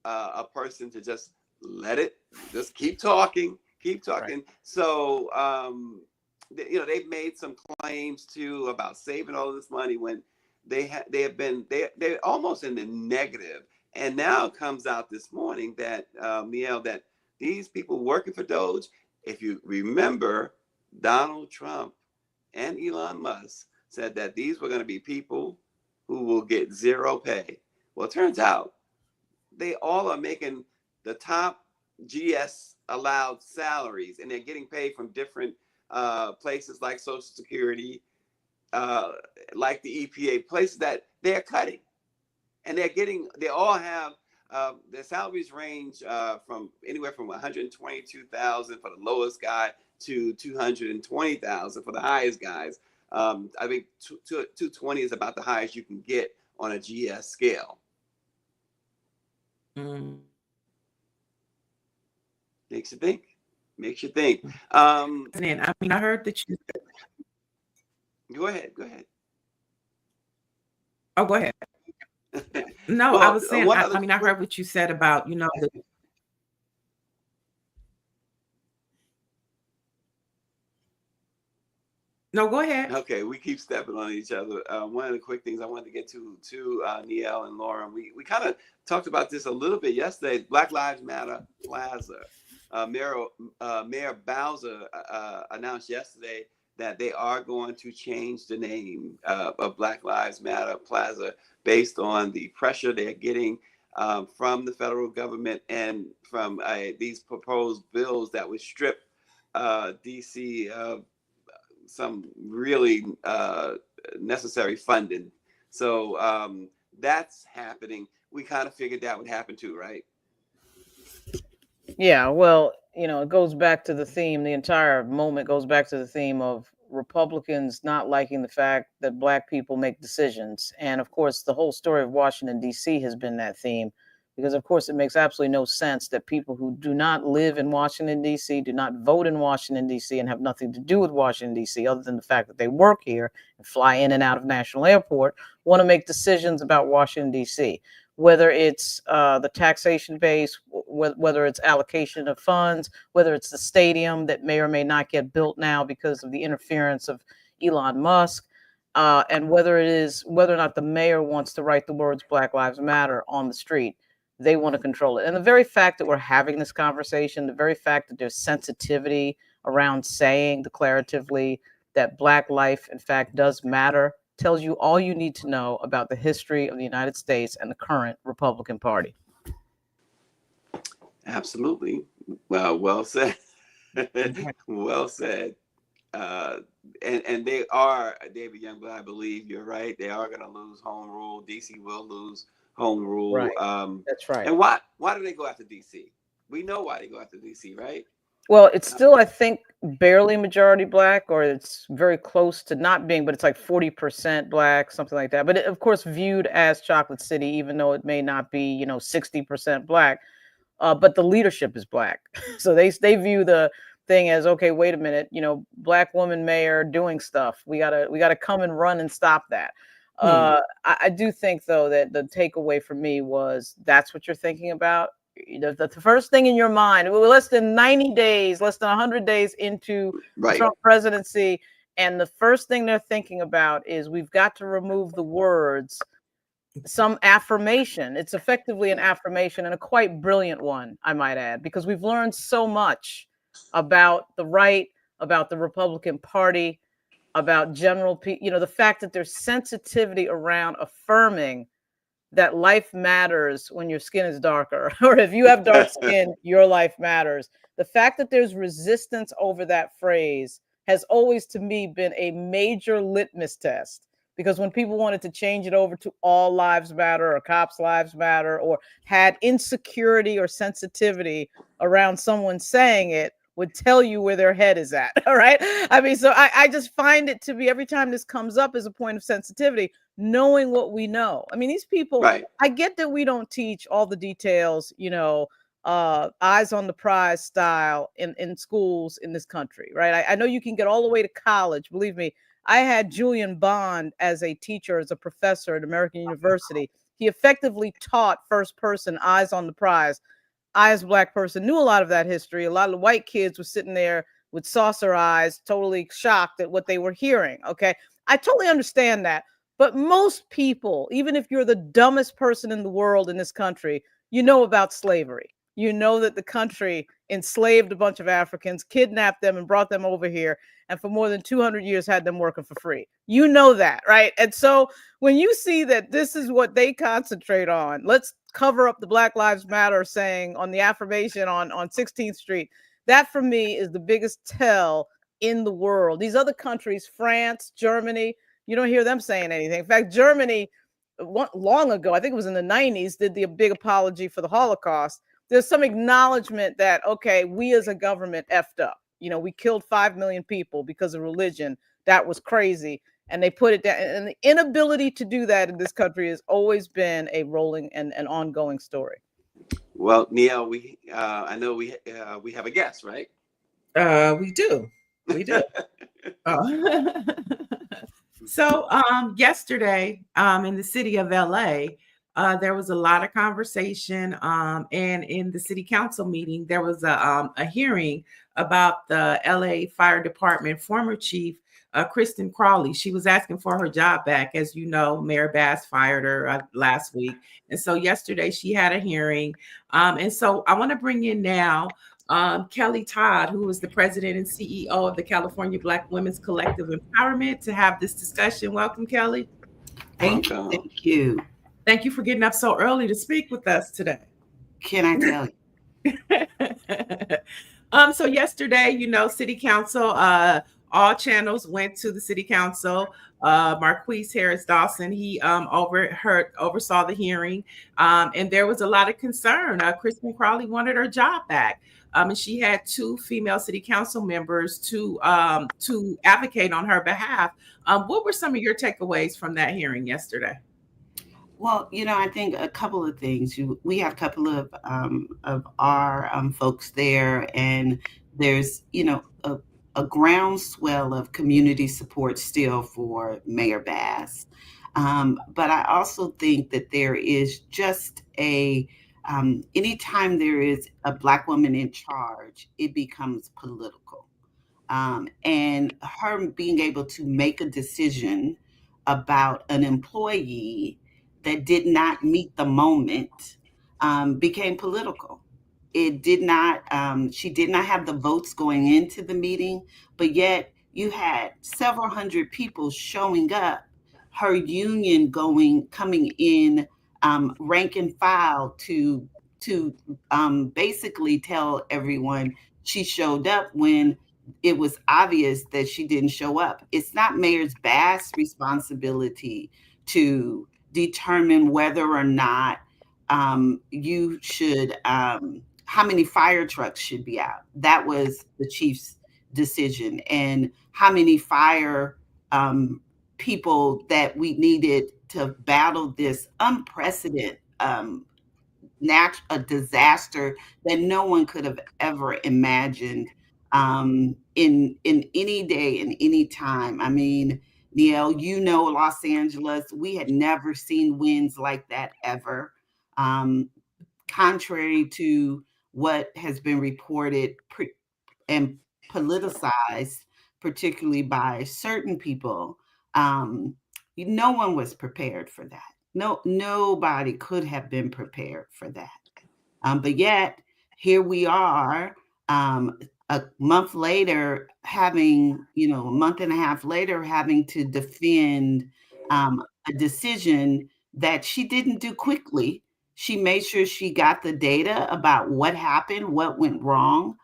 a person to just let it, just keep talking. Right. So they've made some claims too about saving all of this money when they're almost in the negative. And now it comes out this morning that Niel, that these people working for Doge, if you remember, Donald Trump and Elon Musk said that these were going to be people who will get zero pay. Well, it turns out they all are making the top GS allowed salaries, and they're getting paid from different places like Social Security, like the EPA, places that they're cutting. And they all have, their salaries range from anywhere from 122,000 for the lowest guy to 220,000 for the highest guys. I think 220 is about the highest you can get on a GS scale. Makes you think. And I mean, I heard that you. Go ahead. Oh, go ahead. No, well, I was saying, I mean, I heard what you said about, No, go ahead. Okay, we keep stepping on each other. One of the quick things I wanted to get to Niel and Lauren, we kind of talked about this a little bit yesterday. Black Lives Matter Plaza. Mayor Bowser announced yesterday that they are going to change the name of Black Lives Matter Plaza based on the pressure they're getting from the federal government and from these proposed bills that would strip DC of some really necessary funding. So that's happening. We kind of figured that would happen too, right? Yeah, well, it goes back to the theme. The entire moment goes back to the theme of Republicans not liking the fact that Black people make decisions. And of course, the whole story of Washington, D.C. has been that theme, because of course, it makes absolutely no sense that people who do not live in Washington, D.C., do not vote in Washington, D.C., and have nothing to do with Washington, D.C., other than the fact that they work here and fly in and out of National Airport, want to make decisions about Washington, D.C., whether it's the taxation base, whether it's allocation of funds, whether it's the stadium that may or may not get built now because of the interference of Elon Musk, and whether or not the mayor wants to write the words Black Lives Matter on the street. They want to control it. And the very fact that we're having this conversation, the very fact that there's sensitivity around saying declaratively that Black life, in fact, does matter, tells you all you need to know about the history of the United States and the current Republican Party. Absolutely. Well said. Well said. And they are, David Youngblood, I believe you're right. They are going to lose home rule. DC will lose home rule. Right. That's right. And why do they go after DC? We know why they go after DC, right? Well, it's still, I think, barely majority Black, or it's very close to not being, but it's like 40% Black, something like that. But it, of course, viewed as Chocolate City, even though it may not be, 60% Black. But the leadership is Black. So they view the thing as, okay, wait a minute, Black woman mayor doing stuff. We gotta come and run and stop that. I do think, though, that the takeaway for me was that's what you're thinking about. The first thing in your mind, we're less than 90 days, less than 100 days into the Trump presidency. And the first thing they're thinking about is we've got to remove the words, some affirmation. It's effectively an affirmation, and a quite brilliant one, I might add, because we've learned so much about the right, about the Republican Party, about the fact that there's sensitivity around affirming that life matters when your skin is darker, or if you have dark skin, your life matters. The fact that there's resistance over that phrase has always, to me, been a major litmus test. Because when people wanted to change it over to all lives matter or cops lives matter, or had insecurity or sensitivity around someone saying it, would tell you where their head is at. All right. I mean, so I just find it to be, every time this comes up as a point of sensitivity, knowing what we know. I mean, these people, Right. I get that we don't teach all the details, eyes on the prize style in schools in this country, right? I know you can get all the way to college. Believe me, I had Julian Bond as a teacher, as a professor at American University. He effectively taught first person, eyes on the prize. I, as a Black person, knew a lot of that history. A lot of the white kids were sitting there with saucer eyes, totally shocked at what they were hearing. Okay. I totally understand that. But most people, even if you're the dumbest person in the world in this country, you know about slavery. You know that the country enslaved a bunch of Africans, kidnapped them, and brought them over here, and for more than 200 years had them working for free. You know that, right? And so when you see that this is what they concentrate on, let's cover up the Black Lives Matter saying on the affirmation on 16th Street, that for me is the biggest tell in the world. These other countries, France, Germany, you don't hear them saying anything. In fact, Germany, long ago, I think it was in the 90s, did the big apology for the Holocaust. There's some acknowledgement that, okay, we as a government effed up. We killed 5 million people because of religion. That was crazy. And they put it down. And the inability to do that in this country has always been a rolling and an ongoing story. Well, Neil, I know we have a guest, right? We do. So yesterday in the city of LA, there was a lot of conversation, and in the city council meeting, there was a hearing about the LA Fire Department former chief, Kristen Crawley. She was asking for her job back. As you know, Mayor Bass fired her last week. And so yesterday she had a hearing. And so I want to bring in now Kelly Todd, who is the president and CEO of the California Black Women's Collective Empowerment, to have this discussion. Welcome, Kelly. Thank you. Thank you for getting up so early to speak with us today. Can I tell you? So yesterday, City Council, all channels went to the City Council. Marquise Harris Dawson, he oversaw the hearing, and there was a lot of concern. Kristen Crawley wanted her job back. And she had 2 female city council members to advocate on her behalf. What were some of your takeaways from that hearing yesterday? Well, I think a couple of things. We have a couple of our folks there, and there's a groundswell of community support still for Mayor Bass. But I also think that there is just anytime there is a Black woman in charge, it becomes political. And her being able to make a decision about an employee that did not meet the moment became political. It did not, she did not have the votes going into the meeting, but yet you had several hundred people showing up, her union coming in rank and file to basically tell everyone she showed up when it was obvious that she didn't show up. It's not Mayor Bass' responsibility to determine whether or not you should, how many fire trucks should be out. That was the chief's decision. And how many fire people that we needed to battle this unprecedented a disaster that no one could have ever imagined in any day and any time. I mean, Neil, Los Angeles, we had never seen winds like that ever. Contrary to what has been reported and politicized, particularly by certain people, no one was prepared for that. Nobody could have been prepared for that. But yet, here we are, a month later, a month and a half later, having to defend a decision that she didn't do quickly. She made sure she got the data about what happened, what went wrong,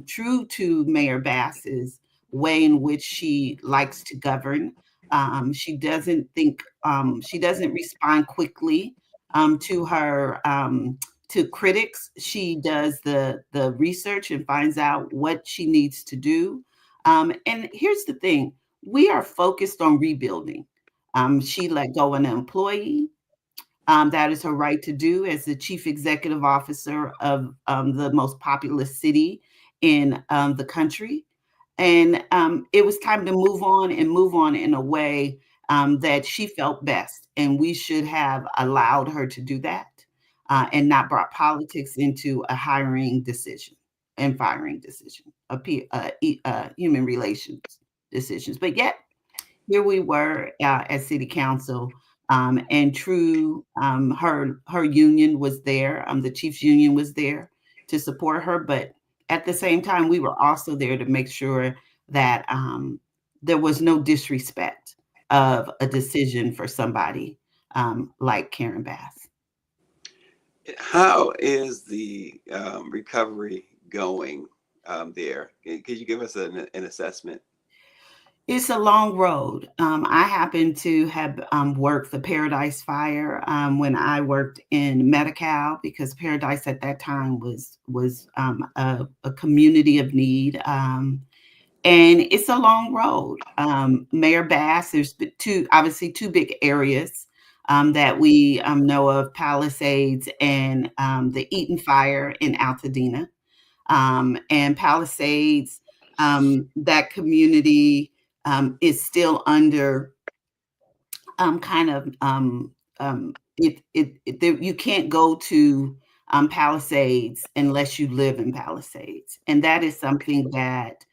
true to Mayor Bass's way in which she likes to govern. She doesn't respond quickly to her to critics. She does the research and finds out what she needs to do. And here's the thing: we are focused on rebuilding. She let go an employee. That is her right to do as the chief executive officer of the most populous city in the country. And it was time to move on in a way that she felt best. And we should have allowed her to do that and not brought politics into a hiring decision and firing decision, human relations decisions. But yet, here we were at City Council, and her union was there. The Chiefs Union was there to support her, but at the same time, we were also there to make sure that there was no disrespect of a decision for somebody like Karen Bass. How is the recovery going there? Could you give us an assessment? It's a long road. I happen to have worked the Paradise Fire when I worked in Medi-Cal, because Paradise at that time was a community of need. And it's a long road. Mayor Bass, there's obviously two big areas that we know of: Palisades and the Eaton Fire in Altadena. And Palisades, that community is still under you can't go to Palisades unless you live in Palisades. And that is something that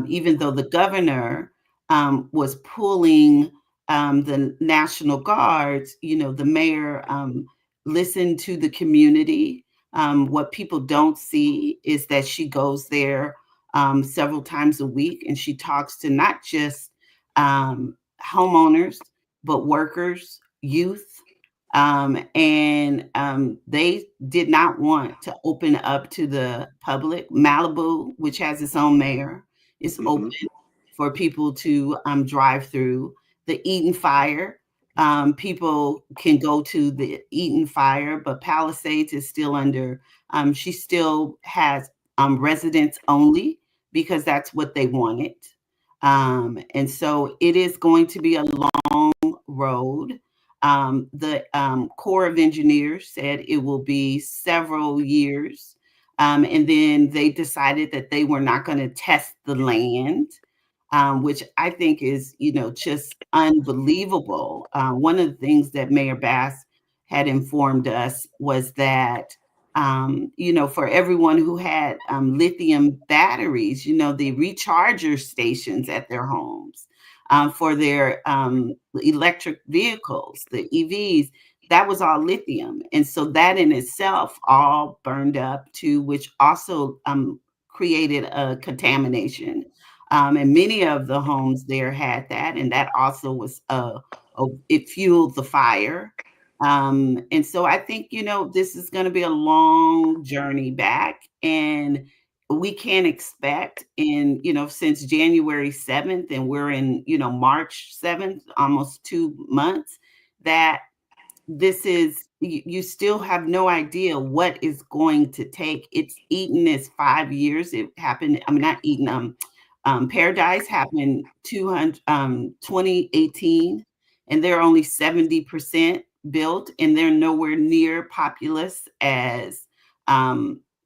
even though the governor was pulling the National Guards, the mayor listened to the community. What people don't see is that she goes there several times a week, and she talks to not just homeowners, but workers, youth. And they did not want to open up to the public. Malibu, which has its own mayor, is open for people to drive through. The Eaton Fire, people can go to the Eaton Fire, but Palisades is still under, she still has residents only, because that's what they wanted. And so it is going to be a long road. The Corps of Engineers said it will be several years. And then they decided that they were not going to test the land, which I think is, just unbelievable. One of the things that Mayor Bass had informed us was that, for everyone who had lithium batteries, the recharger stations at their homes, for their electric vehicles, the EVs, that was all lithium. And so that in itself all burned up too, which also created a contamination. And many of the homes there had that, and that also was it fueled the fire. And so I think, this is going to be a long journey back, and we can't expect since January 7th, and we're in, March 7th, almost 2 months, that this is, you still have no idea what is going to take. Eaton is 5 years. It happened. I mean, not Eaton, Paradise happened 2018, and they're only 70% built, and they're nowhere near populous as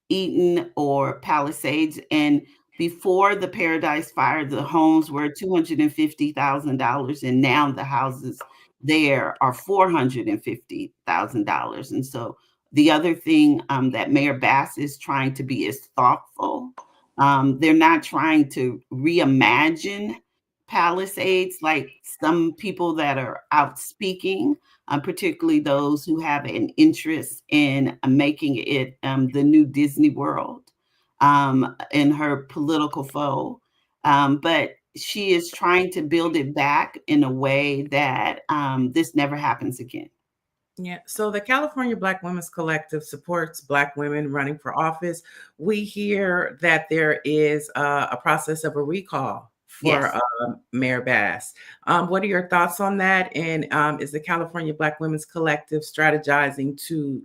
Eaton or Palisades. And before the Paradise Fire, the homes were $250,000, and now the houses there are $450,000. And so the other thing that Mayor Bass is trying to be is thoughtful. They're not trying to reimagine Palisades like some people that are out speaking, particularly those who have an interest in making it the new Disney World, in her political foe. But she is trying to build it back in a way that this never happens again. Yeah. So the California Black Women's Collective supports Black women running for office. We hear that there is a process of a recall for Yes. Mayor Bass. What are your thoughts on that? And is the California Black Women's Collective strategizing to,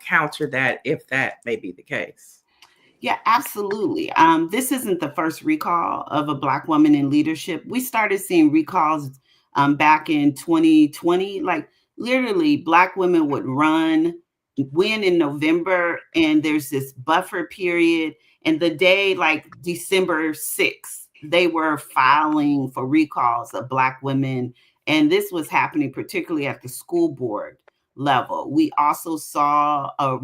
counter that if that may be the case? Yeah, absolutely. This isn't the first recall of a Black woman in leadership. We started seeing recalls back in 2020. Like literally, Black women would win in November, and there's this buffer period. And the day like December 6th, they were filing for recalls of Black women. And this was happening particularly at the school board level. We also saw a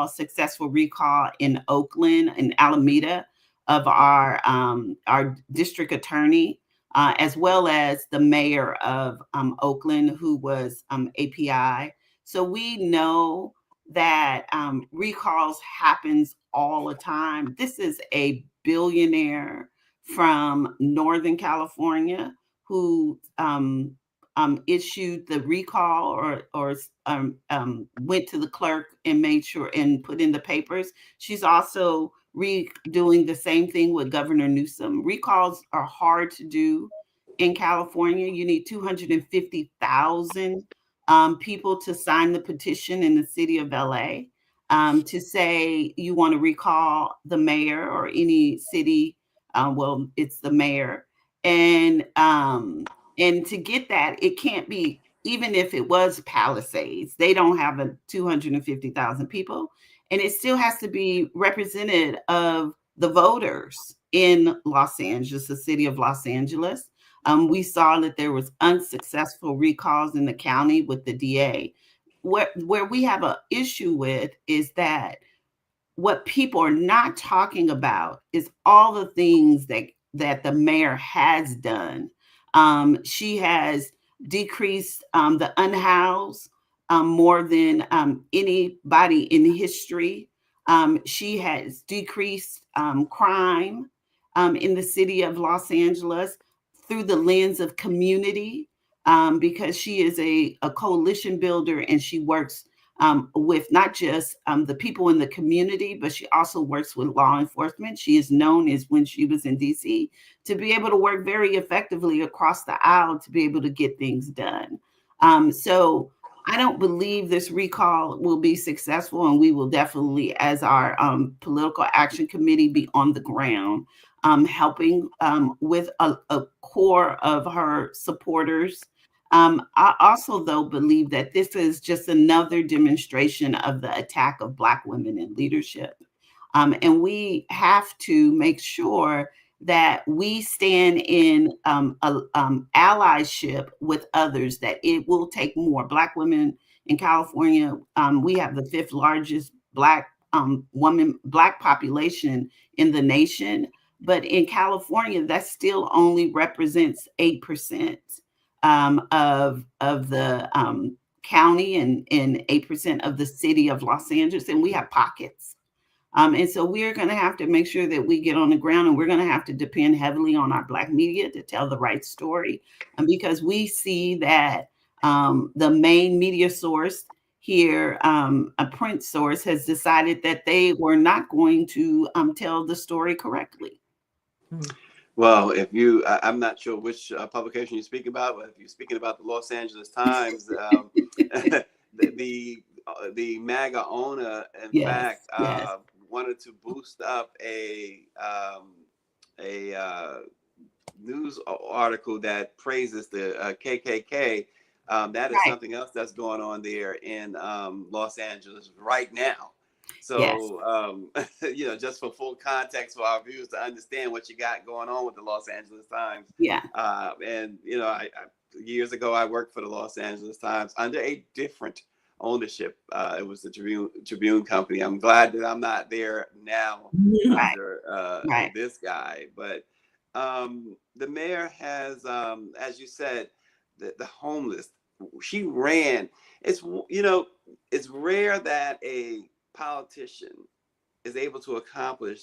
successful recall in Oakland and Alameda of our district attorney, as well as the mayor of Oakland, who was API. So we know that recalls happens all the time. This is a billionaire from Northern California who issued the recall or went to the clerk and made sure and put in the papers. She's also doing the same thing with Governor Newsom. Recalls are hard to do in California. You need 250,000 people to sign the petition in the city of LA to say you want to recall the mayor or any city. Well, it's the mayor. And to get that, it can't be, even if it was Palisades, they don't have a 250,000 people. And it still has to be representative of the voters in Los Angeles, the city of Los Angeles. We saw that there was unsuccessful recalls in the county with the DA. Where we have an issue with is that what people are not talking about is all the things that the mayor has done. She has decreased the unhoused more than anybody in history. She has decreased crime in the city of Los Angeles through the lens of community, because she is a coalition builder, and she works with not just the people in the community, but she also works with law enforcement. She is known as, when she was in DC, to be able to work very effectively across the aisle to be able to get things done. So I don't believe this recall will be successful, and we will definitely, as our political action committee, be on the ground helping with a core of her supporters. I also, though, believe that this is just another demonstration of the attack of Black women in leadership. And we have to make sure that we stand in allyship with others, that it will take more. Black women in California, we have the 5th largest Black population in the nation. But in California, that still only represents 8%. Of the county and 8% of the city of Los Angeles, and we have pockets. And so we're going to have to make sure that we get on the ground, and we're going to have to depend heavily on our Black media to tell the right story, because we see that the main media source here, a print source, has decided that they were not going to tell the story correctly. Well, I'm not sure which publication you speak about, but if you're speaking about the Los Angeles Times, the MAGA owner, in fact, wanted to boost up a news article that praises the KKK. That is something else that's going on there in Los Angeles right now. So, just for full context for our viewers to understand what you got going on with the Los Angeles Times. Yeah. And, I years ago, I worked for the Los Angeles Times under a different ownership. It was the Tribune Company. I'm glad that I'm not there now under this guy. But the mayor has, as you said, the homeless. She ran. It's rare that a politician is able to accomplish,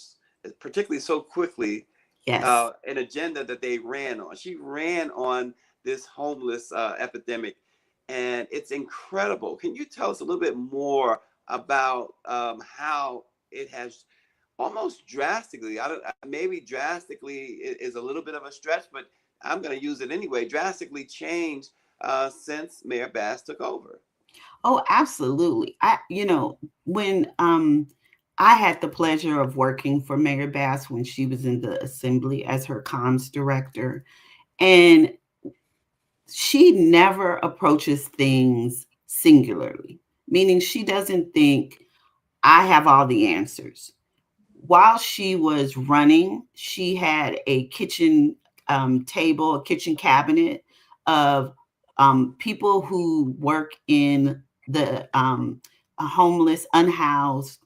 particularly so quickly, an agenda that they ran on. She ran on this homeless epidemic, and it's incredible. Can you tell us a little bit more about how it has almost drastically. I don't, maybe drastically is a little bit of a stretch, but I'm going to use it anyway. Drastically changed since Mayor Bass took over. Oh, absolutely. When I had the pleasure of working for Mayor Bass when she was in the assembly as her comms director, and she never approaches things singularly, meaning she doesn't think I have all the answers. While she was running, she had a kitchen table, a kitchen cabinet of people who work in the homeless, unhoused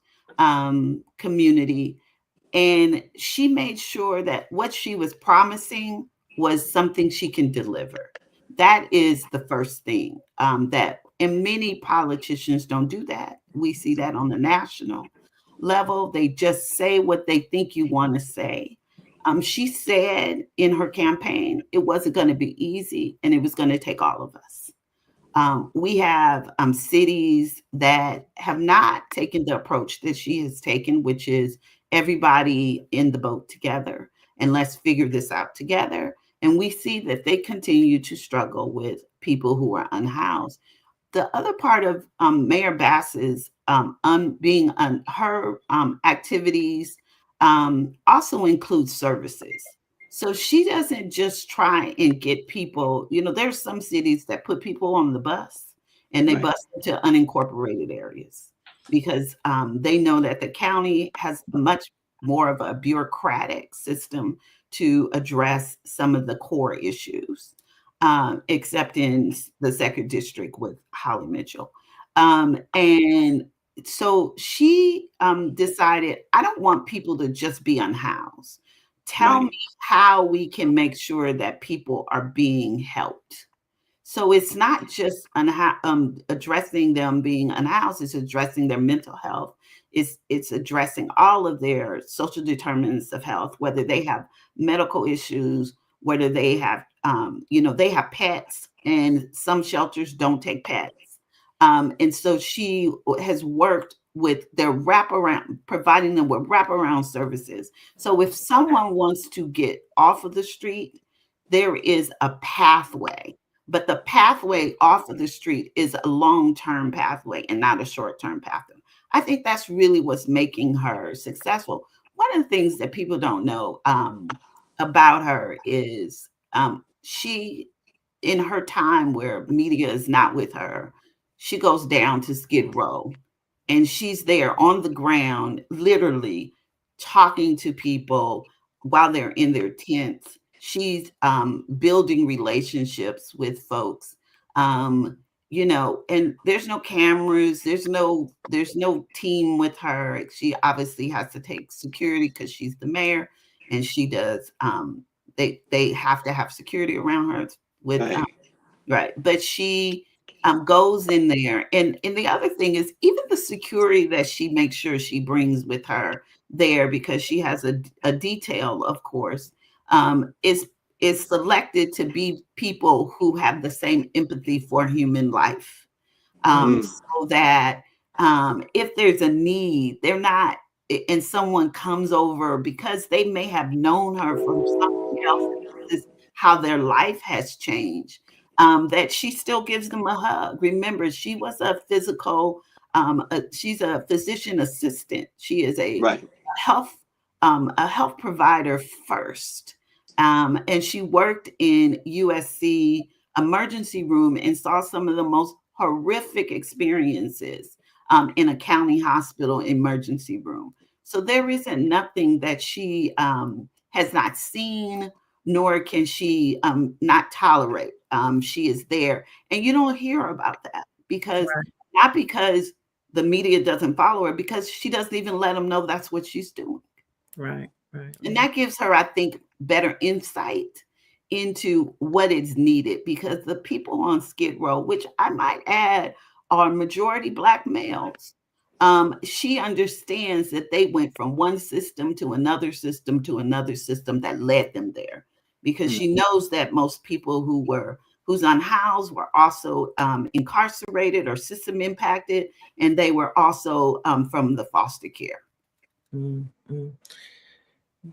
community. And she made sure that what she was promising was something she can deliver. That is the first thing and many politicians don't do that. We see that on the national level. They just say what they think you want to say. She said in her campaign, it wasn't going to be easy and it was going to take all of us. We have cities that have not taken the approach that she has taken, which is everybody in the boat together and let's figure this out together. And we see that they continue to struggle with people who are unhoused. The other part of Mayor Bass's being on her activities also includes services. So she doesn't just try and get people, there's some cities that put people on the bus and they Right. bus into unincorporated areas because they know that the county has much more of a bureaucratic system to address some of the core issues. Except in the second district with Holly Mitchell. And so she decided, I don't want people to just be unhoused. Tell Right. me how we can make sure that people are being helped. So it's not just addressing them being unhoused, it's addressing their mental health. It's addressing all of their social determinants of health, whether they have medical issues, whether they have, they have pets, and some shelters don't take pets. And so she has worked with their wraparound, providing them with wraparound services. So if someone wants to get off of the street, there is a pathway. But the pathway off of the street is a long-term pathway and not a short-term pathway. I think that's really what's making her successful. One of the things that people don't know about her is she, in her time where media is not with her, she goes down to Skid Row and she's there on the ground, literally talking to people while they're in their tents. She's building relationships with folks, and there's no cameras, there's no team with her. She obviously has to take security because she's the mayor, and she does. They have to have security around her with Right. right, but she goes in there, and the other thing is even the security that she makes sure she brings with her there, because she has a detail, of course, is selected to be people who have the same empathy for human life, so that if there's a need, they're not, and someone comes over because they may have known her from something else. This is how their life has changed. That she still gives them a hug. Remember, she was a she's a physician assistant. She is Right. health a health provider first, and she worked in USC emergency room and saw some of the most horrific experiences in a county hospital emergency room. So there isn't nothing that she has not seen, nor can she not tolerate. She is there, and you don't hear about that not because the media doesn't follow her, because she doesn't even let them know that's what she's doing. Right. Right. And that gives her, I think, better insight into what is needed, because the people on Skid Row, which I might add are majority Black males, she understands that they went from one system to another system to another system that led them there, because she knows that most people who's unhoused were also incarcerated or system impacted, and they were also from the foster care. Mm, mm.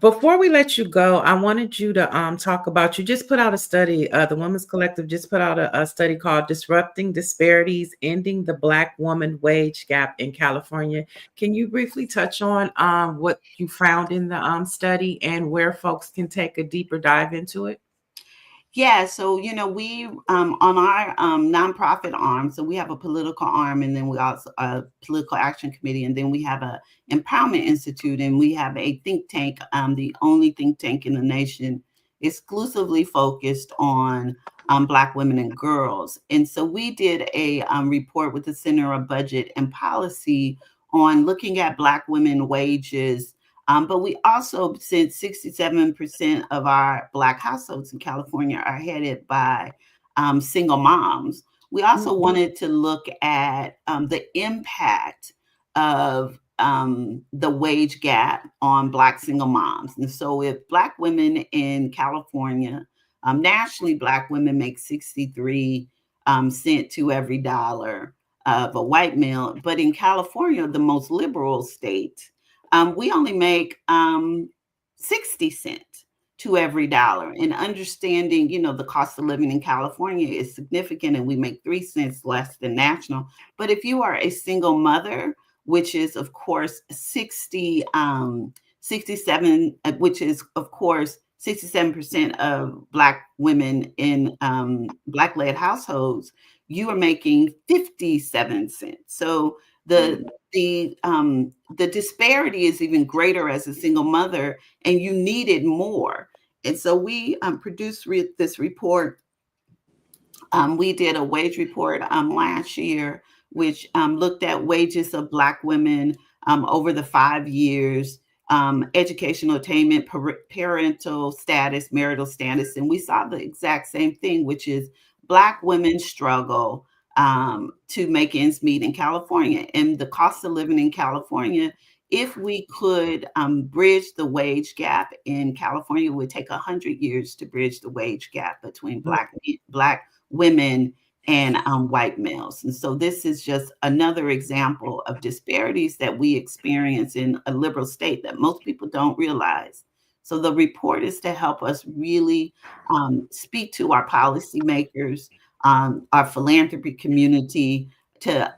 Before we let you go, I wanted you to talk about, you just put out a study, the Women's Collective just put out a study called Disrupting Disparities, Ending the Black Woman Wage Gap in California. Can you briefly touch on what you found in the study and where folks can take a deeper dive into it? Yeah, so we on our nonprofit arm, so we have a political arm, and then we also a political action committee, and then we have a empowerment institute, and we have a think tank, the only think tank in the nation exclusively focused on Black women and girls. And so we did a report with the Center of Budget and Policy on looking at Black women wages. But we also, since 67% of our Black households in California are headed by single moms, we also wanted to look at the impact of the wage gap on Black single moms. And so if Black women in California, nationally, Black women make 63 cents to every dollar of a white male, but in California, the most liberal state, we only make 60 cents to every dollar. And understanding, the cost of living in California is significant, and we make 3 cents less than national. But if you are a single mother, which is of course 67, which is of course 67% of Black women in Black-led households, you are making 57 cents. So the disparity is even greater as a single mother, and you needed more. And so we produced this report. We did a wage report last year, which looked at wages of Black women over the 5 years, educational attainment, parental status, marital status. And we saw the exact same thing, which is Black women struggle to make ends meet in California. And the cost of living in California, if we could bridge the wage gap in California, it would take 100 years to bridge the wage gap between Black women and white males. And so this is just another example of disparities that we experience in a liberal state that most people don't realize. So the report is to help us really speak to our policymakers, our philanthropy community, to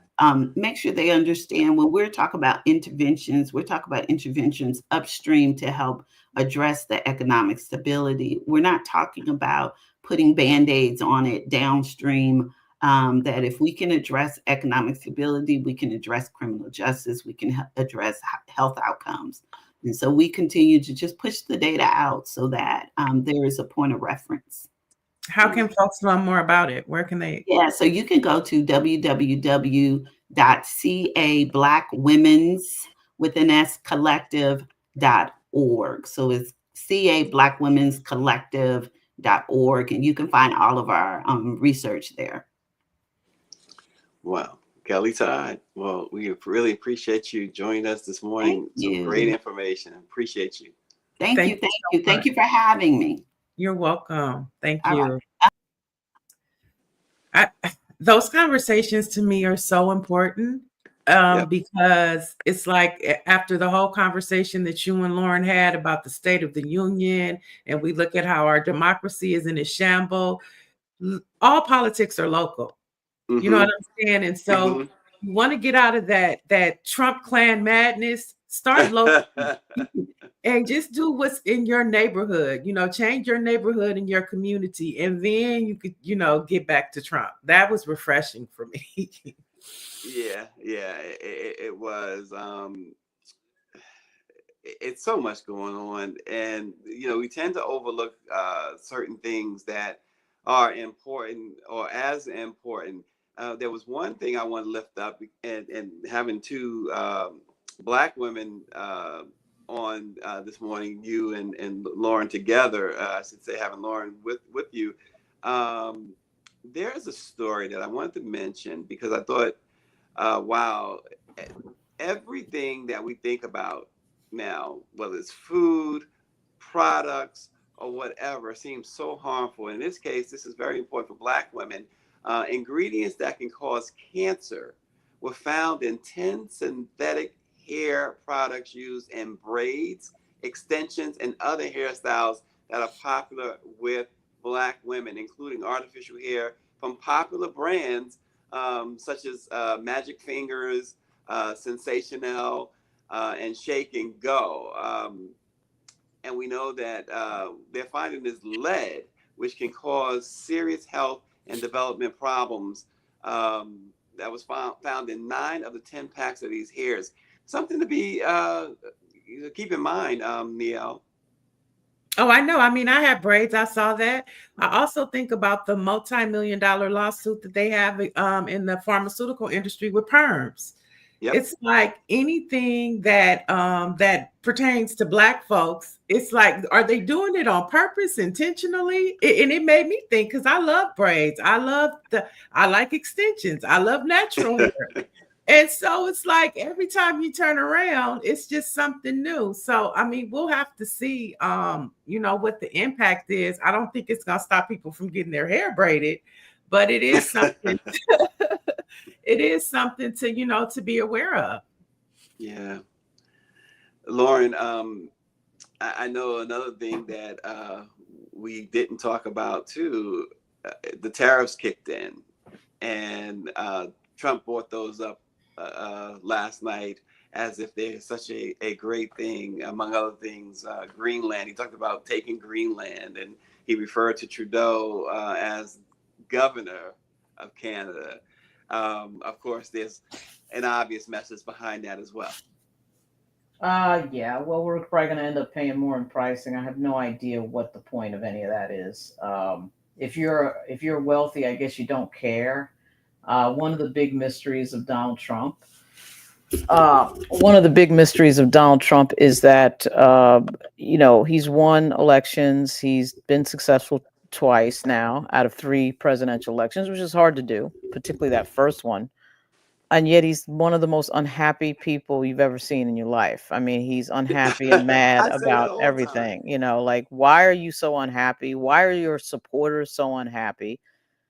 make sure they understand when we're talking about interventions, we're talking about interventions upstream to help address the economic stability. We're not talking about putting Band-Aids on it downstream, that if we can address economic stability, we can address criminal justice, we can address health outcomes. And so we continue to just push the data out so that there is a point of reference. How can folks learn more about it? Where can they? Yeah, so you can go to www.cablackwomen's with an S collective.org. So it's cablackwomen'scollective.org, and you can find all of our research there. Wow. Kelly Todd, well, we really appreciate you joining us this morning. Thank Some great information. Appreciate you. Thank you. Thank you for having me. You're welcome. Thank All you. right. Those conversations to me are so important because it's like after the whole conversation that you and Lauren had about the State of the Union, and we look at how our democracy is in a shambles, all politics are local. You know what I'm saying? And so you want to get out of that Trump clan madness, start local and just do what's in your neighborhood, change your neighborhood and your community. And then you could, get back to Trump. That was refreshing for me. Yeah, it was. It's so much going on. And, we tend to overlook certain things that are important or as important. There was one thing I want to lift up, and having two Black women on this morning, you and Lauren together, I should say, having Lauren with you. There's a story that I wanted to mention because I thought, wow, everything that we think about now, whether it's food, products, or whatever, seems so harmful. In this case, this is very important for Black women. Ingredients that can cause cancer were found in 10 synthetic hair products used in braids, extensions, and other hairstyles that are popular with Black women, including artificial hair from popular brands such as Magic Fingers, Sensational, and Shake and Go. And we know that they're finding this lead, which can cause serious health and development problems. That was found in 9 of the 10 packs of these hairs. Something to be keep in mind, Neil. Oh, I know. I mean, I have braids. I saw that. I also think about the multi-million-dollar lawsuit that they have in the pharmaceutical industry with perms. Yep. It's like anything that that pertains to Black folks. It's like, are they doing it on purpose, intentionally? And it made me think, because I love braids. I like extensions. I love natural hair. And so it's like every time you turn around, it's just something new. So, I mean, we'll have to see, what the impact is. I don't think it's going to stop people from getting their hair braided, but it is something. It is something to, to be aware of. Yeah. Lauren, I know another thing that we didn't talk about too, the tariffs kicked in, and Trump brought those up last night as if they're such a great thing. Among other things, Greenland. He talked about taking Greenland, and he referred to Trudeau as governor of Canada. Of course, there's an obvious message behind that as well. Yeah. Well, we're probably going to end up paying more in pricing. I have no idea what the point of any of that is. If you're wealthy, I guess you don't care. One of the big mysteries of Donald Trump. One of the big mysteries of Donald Trump is that he's won elections. He's been successful twice now out of 3 presidential elections, which is hard to do, particularly that first one. And yet he's one of the most unhappy people you've ever seen in your life. I mean, he's unhappy and mad I say that about all the everything. Like, why are you so unhappy? Why are your supporters so unhappy?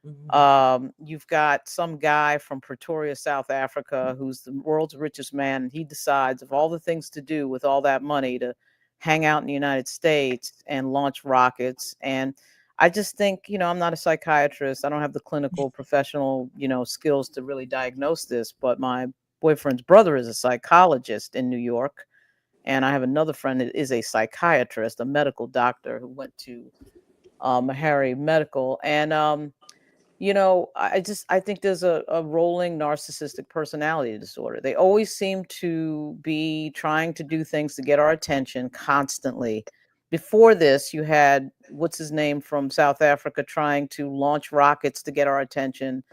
You've got some guy from Pretoria, South Africa, who's the world's richest man. And he decides of all the things to do with all that money to hang out in the United States and launch rockets. And I just think, I'm not a psychiatrist. I don't have the clinical professional, skills to really diagnose this, but my boyfriend's brother is a psychologist in New York. And I have another friend that is a psychiatrist, a medical doctor who went to Meharry Medical. And, I think there's a rolling narcissistic personality disorder. They always seem to be trying to do things to get our attention constantly. Before this, you had what's his name from South Africa trying to launch rockets to get our attention.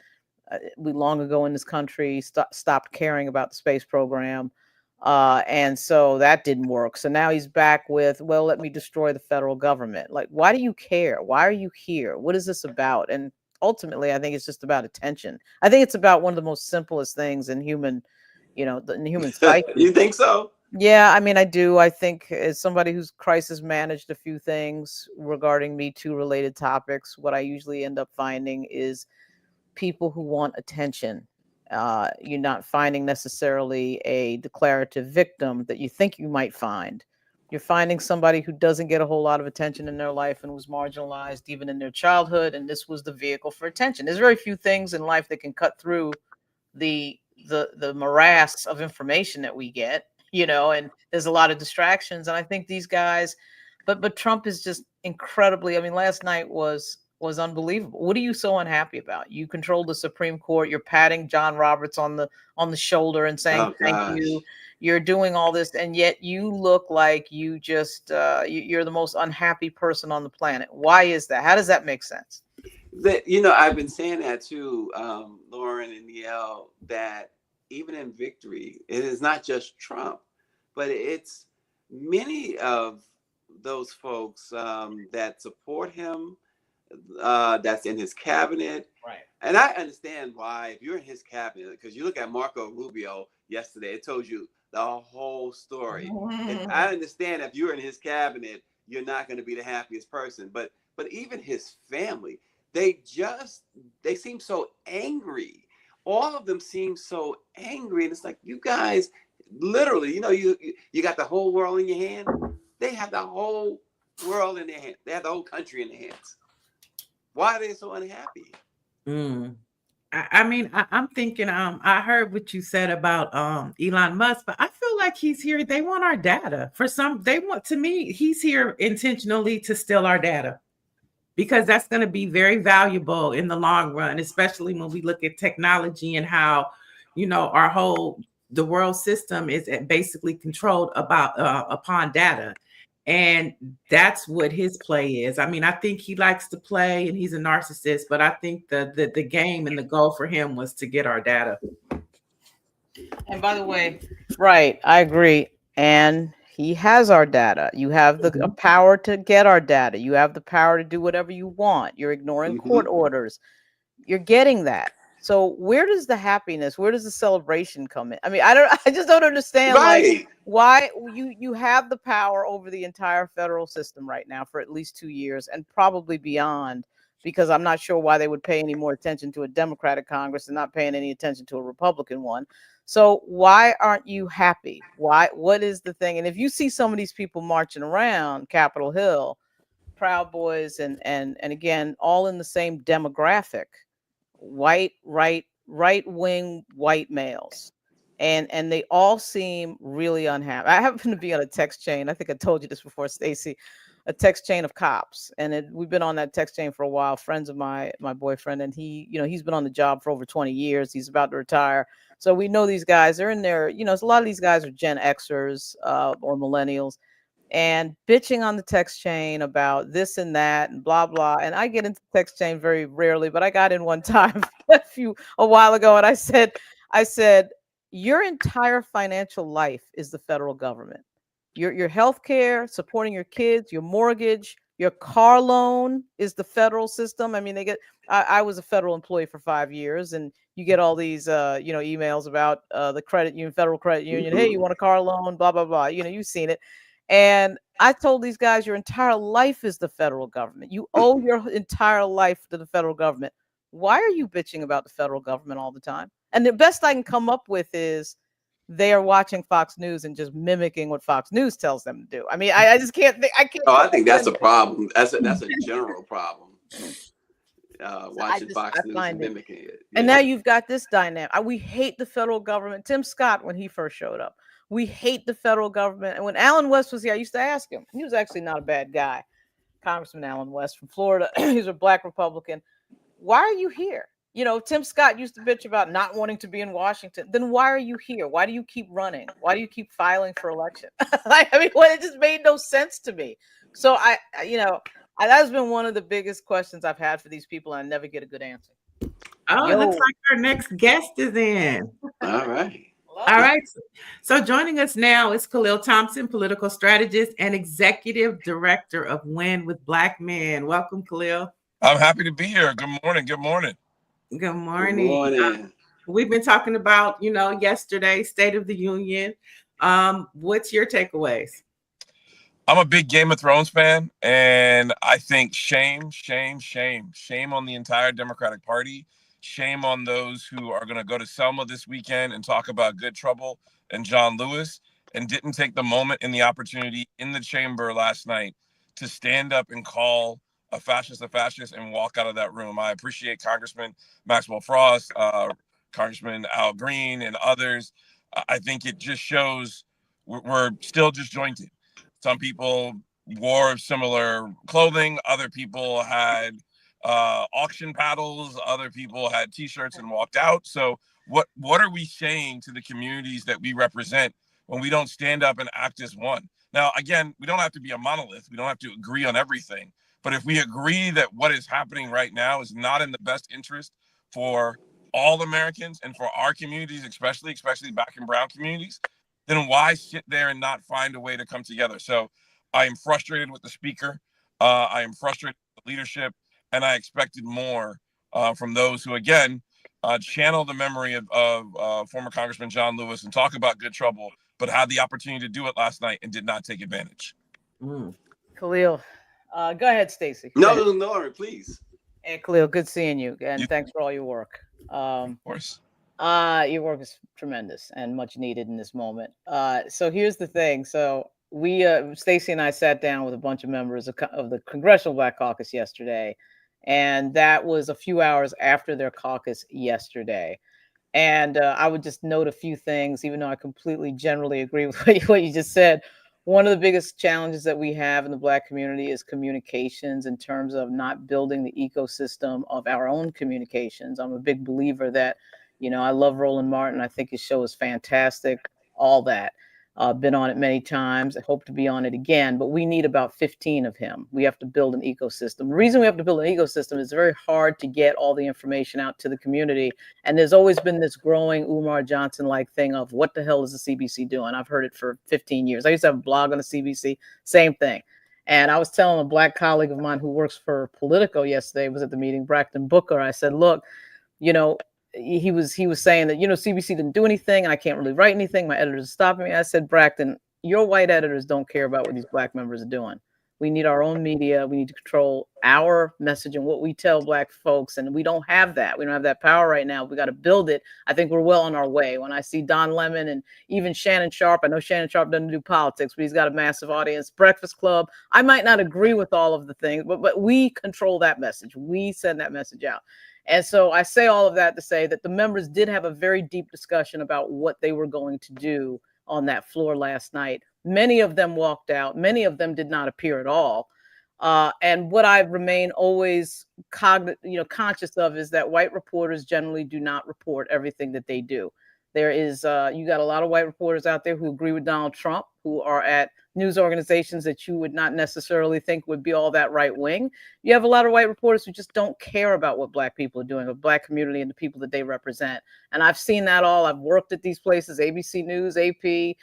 We long ago in this country stopped caring about the space program. And so that didn't work. So now he's back with, well, let me destroy the federal government. Like, why do you care? Why are you here? What is this about? And ultimately, I think it's just about attention. I think it's about one of the most simplest things in human, in human psyche. You think so? Yeah, I mean, I do. I think as somebody who's crisis managed a few things regarding Me Too related topics, what I usually end up finding is people who want attention. You're not finding necessarily a declarative victim that you think you might find. You're finding somebody who doesn't get a whole lot of attention in their life and was marginalized even in their childhood, and this was the vehicle for attention. There's very few things in life that can cut through the morass of information that we get, and there's a lot of distractions. And I think these guys, but Trump is just incredibly, I mean, last night was unbelievable. What are you so unhappy about? You control the Supreme Court. You're patting John Roberts on the shoulder and saying, thank you. You're doing all this, and yet you look like you just you're the most unhappy person on the planet. Why is that? How does that make sense? I've been saying that too, Lauren and Neil, that even in victory, it is not just Trump, but it's many of those folks that support him, that's in his cabinet. Right. And I understand why, if you're in his cabinet, because you look at Marco Rubio yesterday, it told you the whole story. And I understand if you're in his cabinet, you're not going to be the happiest person. But even his family, they seem so angry. All of them seem so angry. And it's like, you guys, literally, you got the whole world in your hand. They have the whole world in their hands. They have the whole country in their hands. Why are they so unhappy? I'm thinking, I heard what you said about Elon Musk, but I feel like he's here. They want our data to me, he's here intentionally to steal our data, because that's going to be very valuable in the long run, especially when we look at technology and how, the world system is basically controlled upon data. And that's what his play is. I mean, I think he likes to play and he's a narcissist, but I think the game and the goal for him was to get our data. And by the way, right, I agree. And he has our data. You have the power to get our data. You have the power to do whatever you want. You're ignoring court orders. You're getting that. So where does the happiness, where does the celebration come in? I mean, I just don't understand like why you have the power over the entire federal system right now for at least 2 years and probably beyond, because I'm not sure why they would pay any more attention to a Democratic Congress and not paying any attention to a Republican one. So why aren't you happy? What is the thing? And if you see some of these people marching around Capitol Hill, Proud Boys, and again, all in the same demographic, white, right-wing white males, and they all seem really unhappy. I happen to be on a text chain. I think I told you this before, Stacey, a text chain of cops, and we've been on that text chain for a while. Friends of my boyfriend, and he's been on the job for over 20 years. He's about to retire, so we know these guys. They're in there. A lot of these guys are Gen Xers or millennials, and bitching on the text chain about this and that and blah, blah. And I get into the text chain very rarely, but I got in one time a while ago. And I said, your entire financial life is the federal government. Your health care, supporting your kids, your mortgage, your car loan is the federal system. I mean, I was a federal employee for 5 years, and you get all these, emails about the credit union, federal credit union. Hey, you want a car loan? Blah, blah, blah. You've seen it. And I told these guys, your entire life is the federal government. You owe your entire life to the federal government. Why are you bitching about the federal government all the time? And the best I can come up with is they are watching Fox News and just mimicking what Fox News tells them to do. I mean, I just can't think. I can't. Oh, I think that's a problem. That's a general problem. Watching Fox News and mimicking it. Yeah. And now you've got this dynamic. We hate the federal government. Tim Scott, when he first showed up, we hate the federal government. And when Alan West was here, I used to ask him. He was actually not a bad guy. Congressman Alan West from Florida. He's a Black Republican. Why are you here? Tim Scott used to bitch about not wanting to be in Washington. Then why are you here? Why do you keep running? Why do you keep filing for election? It just made no sense to me. So that's been one of the biggest questions I've had for these people, and I never get a good answer. Oh, it looks like our next guest is in. All right. All right. So joining us now is Khalil Thompson, political strategist and executive director of Win with Black Men. Welcome, Khalil. I'm happy to be here. Good morning. Good morning. Good morning. We've been talking about, yesterday, State of the Union. What's your takeaways? I'm a big Game of Thrones fan, and I think shame on the entire Democratic Party. Shame on those who are going to go to Selma this weekend and talk about Good Trouble and John Lewis and didn't take the moment and the opportunity in the chamber last night to stand up and call a fascist and walk out of that room. I appreciate Congressman Maxwell Frost, Congressman Al Green, and others. I think it just shows we're still disjointed. Some people wore similar clothing. Other people had auction paddles. Other people had T-shirts and walked out. So what are we saying to the communities that we represent when we don't stand up and act as one? Now, again, we don't have to be a monolith. We don't have to agree on everything. But if we agree that what is happening right now is not in the best interest for all Americans and for our communities, especially Black and brown communities, then why sit there and not find a way to come together? So I am frustrated with the speaker. I am frustrated with the leadership, and I expected more from those who, again, channel the memory of former Congressman John Lewis and talk about Good Trouble, but had the opportunity to do it last night and did not take advantage. Khalil, go ahead, Stacey. No, please. And Khalil, good seeing you, and thanks for all your work. Of course. Your work is tremendous and much needed in this moment. So here's the thing. So we, Stacy and I sat down with a bunch of members of the Congressional Black Caucus yesterday, and that was a few hours after their caucus yesterday. And I would just note a few things, even though I completely generally agree with what you just said. One of the biggest challenges that we have in the Black community is communications, in terms of not building the ecosystem of our own communications. I'm a big believer that, I love Roland Martin. I think his show is fantastic, all that. Been on it many times. I hope to be on it again, but we need about 15 of him. We have to build an ecosystem. The reason we have to build an ecosystem is very hard to get all the information out to the community. And there's always been this growing Umar Johnson-like thing of, what the hell is the CBC doing? I've heard it for 15 years. I used to have a blog on the CBC, same thing. And I was telling a Black colleague of mine who works for Politico yesterday, was at the meeting, Braxton Booker. I said, look, he was saying that, CBC didn't do anything and I can't really write anything. My editors are stopping me. I said, Braxton, your white editors don't care about what these Black members are doing. We need our own media. We need to control our message and what we tell Black folks. And we don't have that. We don't have that power right now. We got to build it. I think we're well on our way. When I see Don Lemon and even Shannon Sharp, I know Shannon Sharp doesn't do politics, but he's got a massive audience. Breakfast Club. I might not agree with all of the things, but we control that message. We send that message out. And so I say all of that to say that the members did have a very deep discussion about what they were going to do on that floor last night. Many of them walked out. Many of them did not appear at all. And what I remain always conscious of is that white reporters generally do not report everything that they do. There is, you got a lot of white reporters out there who agree with Donald Trump, who are at news organizations that you would not necessarily think would be all that right wing. You have a lot of white reporters who just don't care about what Black people are doing, the Black community and the people that they represent. And I've seen that all. I've worked at these places, ABC News, AP,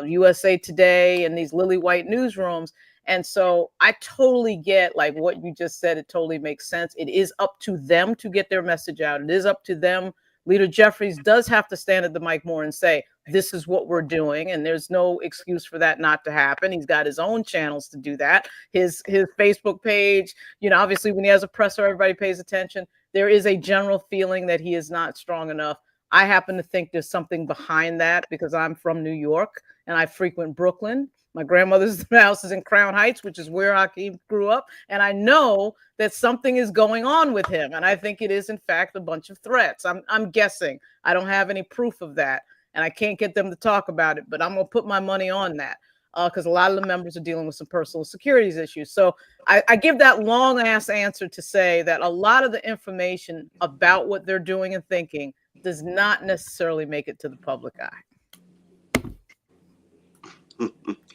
USA Today, and these lily white newsrooms. And so I totally get like what you just said. It totally makes sense. It is up to them to get their message out. It is up to them. Leader Jeffries does have to stand at the mic more and say, this is what we're doing. And there's no excuse for that not to happen. He's got his own channels to do that. His Facebook page, obviously when he has a presser, everybody pays attention. There is a general feeling that he is not strong enough. I happen to think there's something behind that because I'm from New York and I frequent Brooklyn. My grandmother's house is in Crown Heights, which is where Hakeem grew up. And I know that something is going on with him. And I think it is, in fact, a bunch of threats. I'm guessing. I don't have any proof of that. And I can't get them to talk about it. But I'm going to put my money on that because a lot of the members are dealing with some personal security issues. So I give that long-ass answer to say that a lot of the information about what they're doing and thinking does not necessarily make it to the public eye.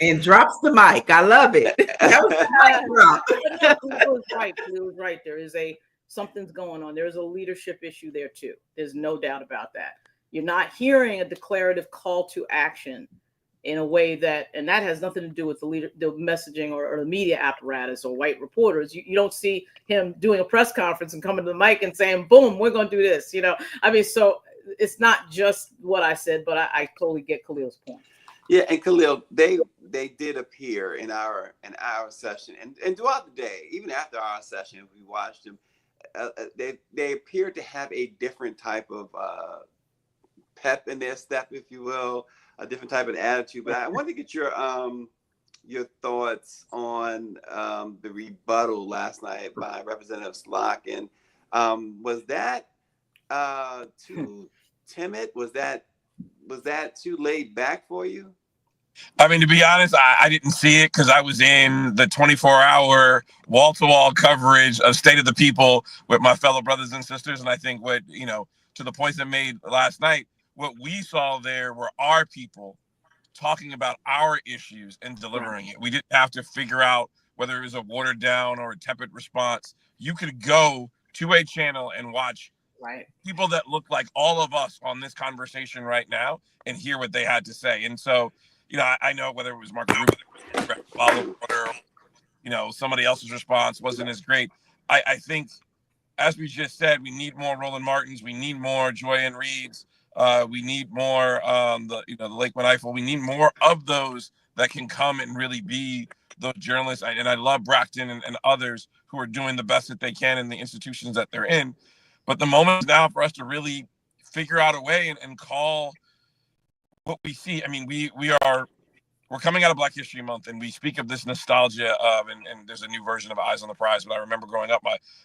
And drops the mic. I love it. That was right. He was right. There is something's going on. There's a leadership issue there too. There's no doubt about that. You're not hearing a declarative call to action in a way that, and that has nothing to do with the messaging or the media apparatus or white reporters. You don't see him doing a press conference and coming to the mic and saying, boom, we're going to do this. So it's not just what I said, but I totally get Khalil's point. Yeah, and Khalil, they did appear in our session, and throughout the day, even after our session, we watched them. They appeared to have a different type of pep in their step, if you will, a different type of attitude. But I wanted to get your thoughts on the rebuttal last night by Representative Slock, and was that too timid? Was that too laid back for you? I mean, to be honest, I didn't see it because I was in the 24-hour wall-to-wall coverage of State of the People with my fellow brothers and sisters. And I think to the points that made last night, what we saw there were our people talking about our issues and delivering it. We didn't have to figure out whether it was a watered down or a tepid response. You could go to a channel and watch people that look like all of us on this conversation right now and hear what they had to say. And so, I know whether it was Mark Rubin, somebody else's response wasn't as great. I think, as we just said, we need more Roland Martins. We need more Joy Ann Reeds. We need more the Lakewood Eiffel. We need more of those that can come and really be those journalists. And I love Braxton and others who are doing the best that they can in the institutions that they're in. But the moment is now for us to really figure out a way and call what we see. I mean, we're coming out of Black History Month, and we speak of this nostalgia of, and there's a new version of Eyes on the Prize, but I remember growing up,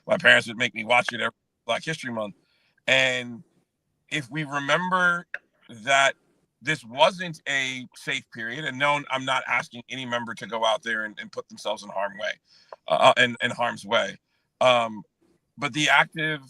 my parents would make me watch it every Black History Month. And if we remember that this wasn't a safe period, and no, I'm not asking any member to go out there and put themselves in harm's way. But the active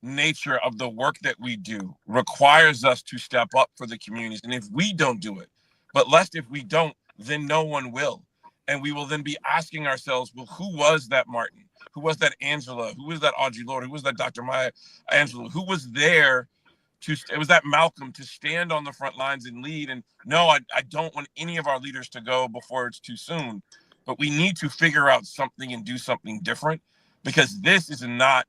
nature of the work that we do requires us to step up for the communities. And if we don't do it, but lest if we don't, then no one will. And we will then be asking ourselves, well, who was that Martin? Who was that Angela? Who was that Audre Lorde? Who was that Dr. Maya Angelou? Who was there it was that Malcolm to stand on the front lines and lead? And no, I don't want any of our leaders to go before it's too soon. But we need to figure out something and do something different, because this is not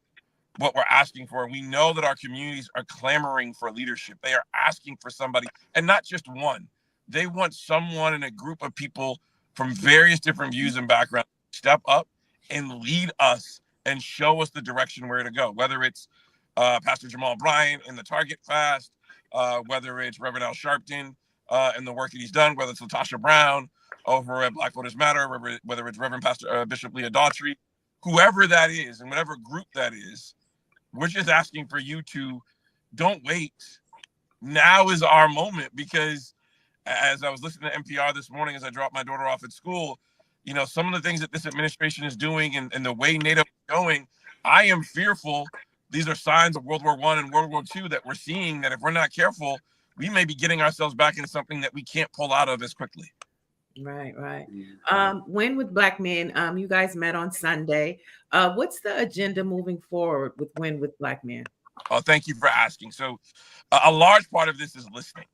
what we're asking for. We know that our communities are clamoring for leadership. They are asking for somebody, and not just one. They want someone in a group of people from various different views and backgrounds to step up and lead us and show us the direction where to go, whether it's Pastor Jamal Bryant in the Target Fast, whether it's Reverend Al Sharpton and the work that he's done, whether it's Latasha Brown over at Black Voters Matter, whether it's Reverend Pastor Bishop Leah Daughtry, whoever that is, and whatever group that is, we're just asking for you to don't wait. Now is our moment, because as I was listening to NPR this morning, as I dropped my daughter off at school, you know, some of the things that this administration is doing and the way NATO is going, I am fearful. These are signs of World War I and World War II that we're seeing, that if we're not careful, we may be getting ourselves back into something that we can't pull out of as quickly. Right. Win with Black Men, you guys met on Sunday. What's the agenda moving forward with Win with Black Men? Oh, thank you for asking. So a large part of this is listening.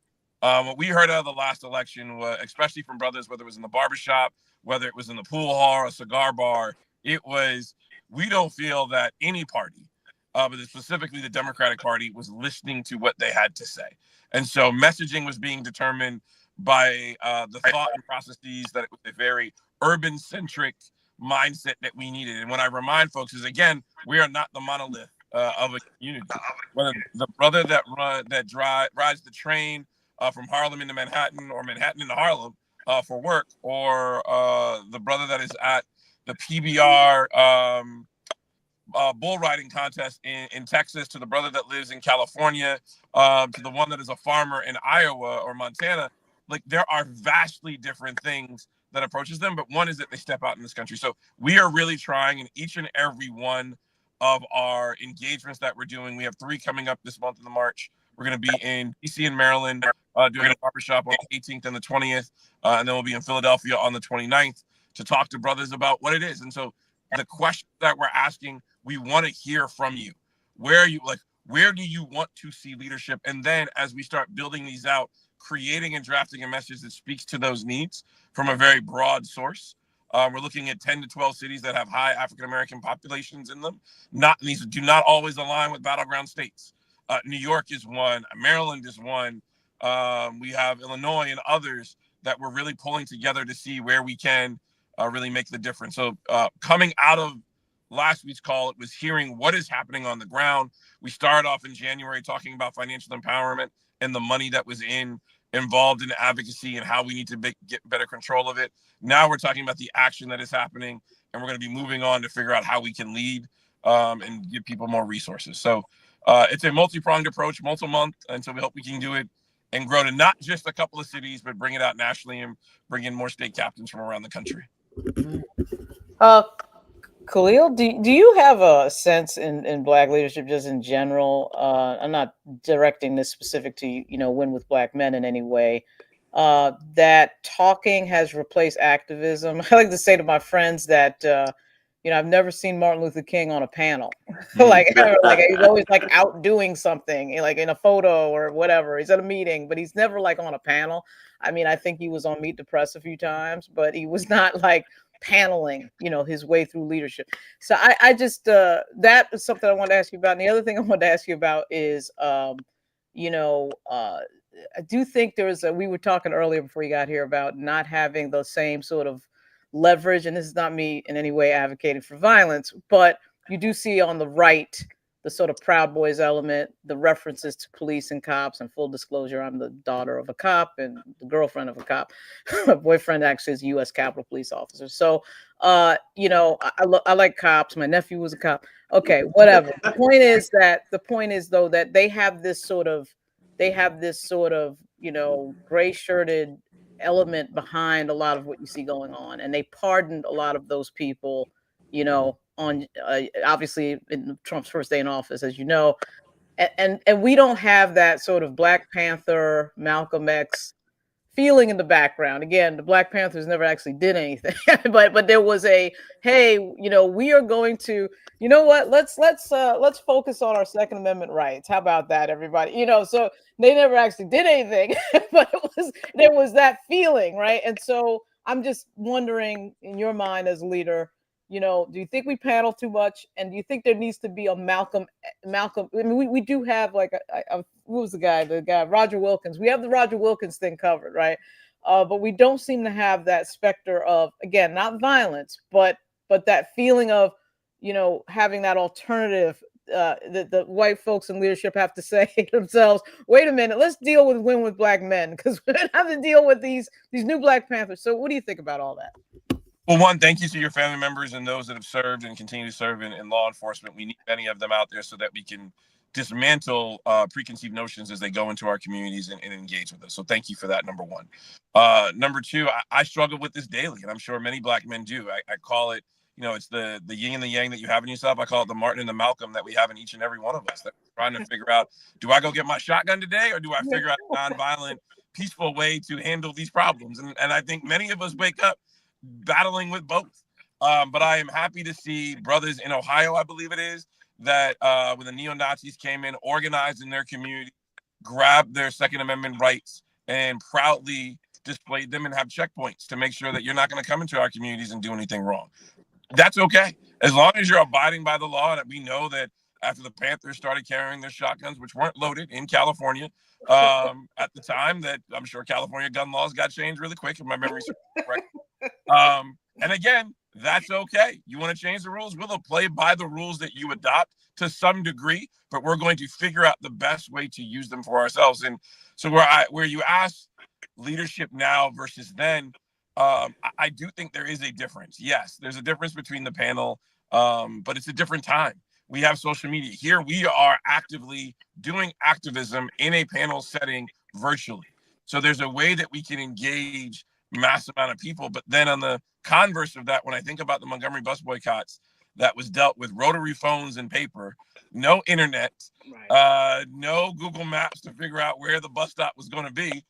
What we heard out of the last election, especially from brothers, whether it was in the barbershop, whether it was in the pool hall or a cigar bar, it was, we don't feel that any party, but specifically the Democratic Party, was listening to what they had to say. And so messaging was being determined by the thought and processes that it was a very urban-centric mindset that we needed. And what I remind folks is, again, we are not the monolith of a community. Whether the brother that rides the train from Harlem into Manhattan, or Manhattan into Harlem for work, or the brother that is at the PBR bull riding contest in Texas, to the brother that lives in California, to the one that is a farmer in Iowa or Montana, like, there are vastly different things that approaches them, but one is that they step out in this country. So we are really trying in each and every one of our engagements that we're doing. We have 3 coming up this month in the March. We're going to be in DC and Maryland doing a barbershop on the 18th and the 20th, and then we'll be in Philadelphia on the 29th to talk to brothers about what it is. And so the question that we're asking, we want to hear from you. Where do you want to see leadership? And then as we start building these out, creating and drafting a message that speaks to those needs from a very broad source. We're looking at 10 to 12 cities that have high African-American populations in them. These do not always align with battleground states. New York is one, Maryland is one. We have Illinois and others that we're really pulling together to see where we can really make the difference. So coming out of last week's call, it was hearing what is happening on the ground. We started off in January talking about financial empowerment and the money that was involved in advocacy and how we need to get better control of it. Now we're talking about the action that is happening, and we're going to be moving on to figure out how we can lead and give people more resources. So it's a multi-pronged approach, multi-month, and so we hope we can do it and grow to not just a couple of cities, but bring it out nationally and bring in more state captains from around the country. Khalil, do you have a sense in Black leadership just in general? I'm not directing this specific to, Win with Black Men in any way, that talking has replaced activism. I like to say to my friends that, I've never seen Martin Luther King on a panel. like he's always like out doing something, like in a photo or whatever. He's at a meeting, but he's never like on a panel. I mean, I think he was on Meet the Press a few times, but he was not like paneling, his way through leadership. So I just, that is something I wanted to ask you about. And the other thing I wanted to ask you about is, I do think we were talking earlier before you got here about not having the same sort of leverage. And this is not me in any way advocating for violence, but you do see on the right the sort of Proud Boys element, the references to police and cops, and full disclosure, I'm the daughter of a cop and the girlfriend of a cop. My boyfriend actually is a U.S. Capitol Police officer. So, you know, I like cops. My nephew was a cop. Okay, whatever. The point is though that they have this sort of, you know, gray shirted element behind a lot of what you see going on, and they pardoned a lot of those people, you know, on obviously in Trump's first day in office, as you know, and we don't have that sort of Black Panther, Malcolm X feeling in the background. Again, the Black Panthers never actually did anything, but there was a, hey, you know, we are going to, you know what, let's focus on our Second Amendment rights. How about that, everybody? You know, so they never actually did anything, but there was that feeling, right? And so I'm just wondering, in your mind as a leader, you know, do you think we panel too much? And do you think there needs to be a Malcolm? I mean, we do have like who was the guy, Roger Wilkins. We have the Roger Wilkins thing covered, right? But we don't seem to have that specter of, again, not violence, but that feeling of, you know, having that alternative. The white folks in leadership have to say to themselves, wait a minute, let's deal with women with Black men, because we don't have to deal with these new Black Panthers. So what do you think about all that? Well, one, thank you to your family members and those that have served and continue to serve in law enforcement. We need many of them out there so that we can dismantle preconceived notions as they go into our communities and engage with us. So thank you for that, number one. Number two, I struggle with this daily, and I'm sure many Black men do. I call it, you know, it's the yin and the yang that you have in yourself. I call it the Martin and the Malcolm that we have in each and every one of us. That we're trying to figure out, do I go get my shotgun today, or do I figure out a nonviolent, peaceful way to handle these problems? And I think many of us wake up battling with both. But I am happy to see brothers in Ohio, I believe it is, that when the neo-Nazis came in, organized in their community, grabbed their Second Amendment rights and proudly displayed them and have checkpoints to make sure that you're not going to come into our communities and do anything wrong. That's okay. As long as you're abiding by the law, that we know that after the Panthers started carrying their shotguns, which weren't loaded in California at the time, that I'm sure California gun laws got changed really quick, if my memory's correct. And again, that's okay. You want to change the rules? We'll play by the rules that you adopt to some degree, but we're going to figure out the best way to use them for ourselves. And so where you ask leadership now versus then, I do think there is a difference. Yes, there's a difference between the panel, but it's a different time. We have social media. Here we are actively doing activism in a panel setting virtually. So there's a way that we can engage mass amount of people. But then on the converse of that, when I think about the Montgomery bus boycotts, that was dealt with rotary phones and paper, no internet, no Google Maps to figure out where the bus stop was going to be.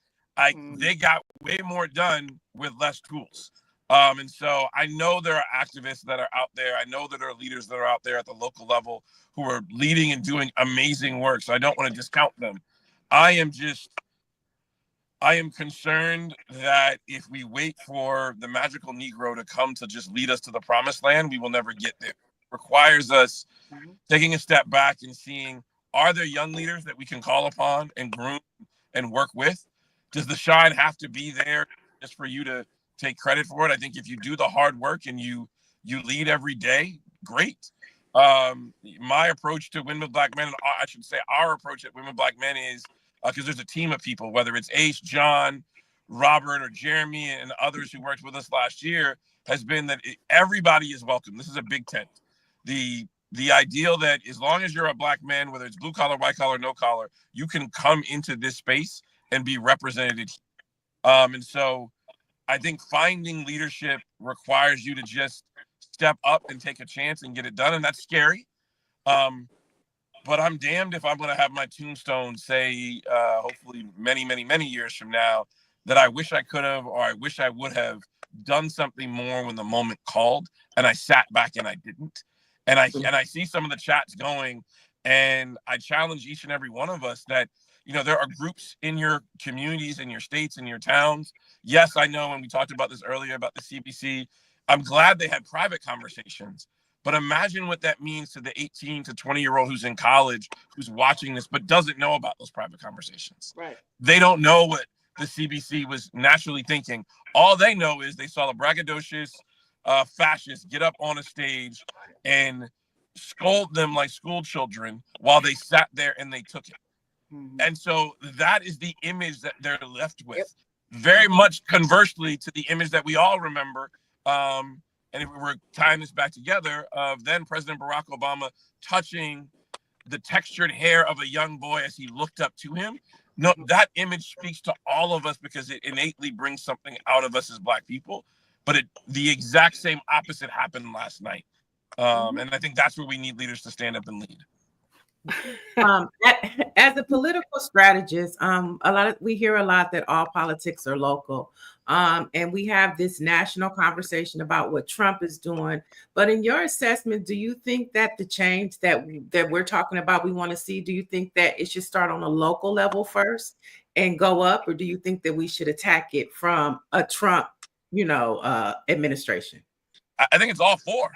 They got way more done with less tools. And so I know there are activists that are out there. I know that there are leaders that are out there at the local level who are leading and doing amazing work. So I don't want to discount them. I am concerned that if we wait for the magical Negro to come to just lead us to the promised land, we will never get there. It requires us taking a step back and seeing, are there young leaders that we can call upon and groom and work with? Does the shine have to be there just for you to take credit for it? I think if you do the hard work and you lead every day, great. My approach to Women with Black Men, and I should say our approach at Women with Black Men is, because there's a team of people, whether it's Ace, John, Robert, or Jeremy, and others who worked with us last year, has been that everybody is welcome. This is a big tent. The ideal that as long as you're a Black man, whether it's blue collar, white collar, no collar, you can come into this space and be represented. And so I think finding leadership requires you to just step up and take a chance and get it done. And that's scary. But I'm damned if I'm going to have my tombstone say, hopefully many, many, many years from now, that I wish I could have, or I wish I would have done something more when the moment called, and I sat back and I didn't. And I see some of the chats going, and I challenge each and every one of us that, you know, there are groups in your communities, in your states, in your towns. Yes, I know, and we talked about this earlier about the CBC. I'm glad they had private conversations. But imagine what that means to the 18 to 20-year-old who's in college, who's watching this, but doesn't know about those private conversations. Right. They don't know what the CBC was naturally thinking. All they know is they saw the braggadocious fascists get up on a stage and scold them like school children while they sat there and they took it. And so that is the image that they're left with. Yep. Very much conversely to the image that we all remember. And if we were tying this back together, of then President Barack Obama touching the textured hair of a young boy as he looked up to him. No, that image speaks to all of us because it innately brings something out of us as Black people. But the exact same opposite happened last night. And I think that's where we need leaders to stand up and lead. As a political strategist, we hear a lot that all politics are local. And we have this national conversation about what Trump is doing. But in your assessment, do you think that the change that we're talking about, we want to see, do you think that it should start on a local level first and go up? Or do you think that we should attack it from a Trump, administration? I think it's all four.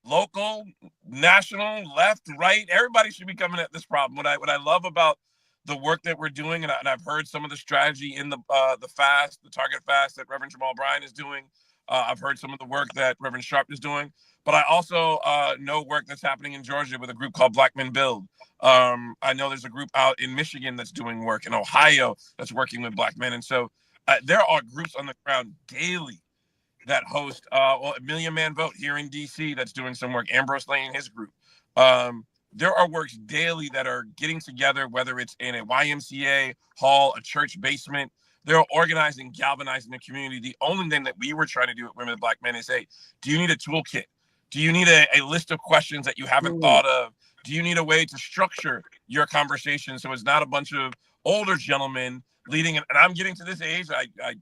Local, national, left, right. Everybody should be coming at this problem. What I love about the work that we're doing, and I've heard some of the strategy in the fast, the target fast that Reverend Jamal Bryan is doing. I've heard some of the work that Reverend Sharp is doing. But I also know work that's happening in Georgia with a group called Black Men Build. I know there's a group out in Michigan that's doing work, in Ohio that's working with Black men. And so there are groups on the ground daily that host A Million Man Vote here in DC that's doing some work. Ambrose Lane and his group. There are works daily that are getting together, whether it's in a YMCA hall, a church basement. They're organizing, galvanizing the community. The only thing that we were trying to do at Women and Black Men is, hey, do you need a toolkit? Do you need a list of questions that you haven't thought of? Do you need a way to structure your conversation so it's not a bunch of older gentlemen leading? And I'm getting to this age.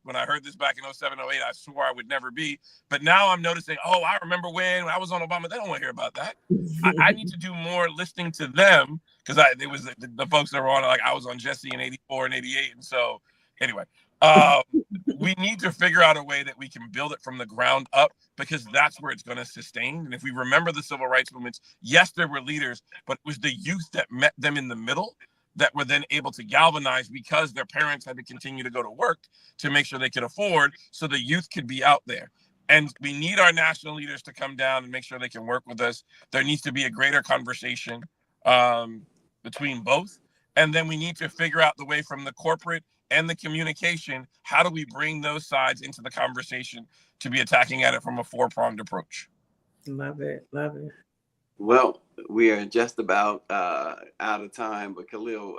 When I heard this back in 07, 08, I swore I would never be. But now I'm noticing, I remember when I was on Obama. They don't want to hear about that. I need to do more listening to them, because it was the folks that were on, like I was on Jesse in 84 and 88. And so anyway, we need to figure out a way that we can build it from the ground up, because that's where it's going to sustain. And if we remember the civil rights movements, yes, there were leaders, but it was the youth that met them in the middle that were then able to galvanize, because their parents had to continue to go to work to make sure they could afford, so the youth could be out there. And we need our national leaders to come down and make sure they can work with us. There needs to be a greater conversation between both. And then we need to figure out the way from the corporate and the communication, how do we bring those sides into the conversation to be attacking at it from a four-pronged approach? Love it. Love it. Well, we are just about out of time, but Khalil,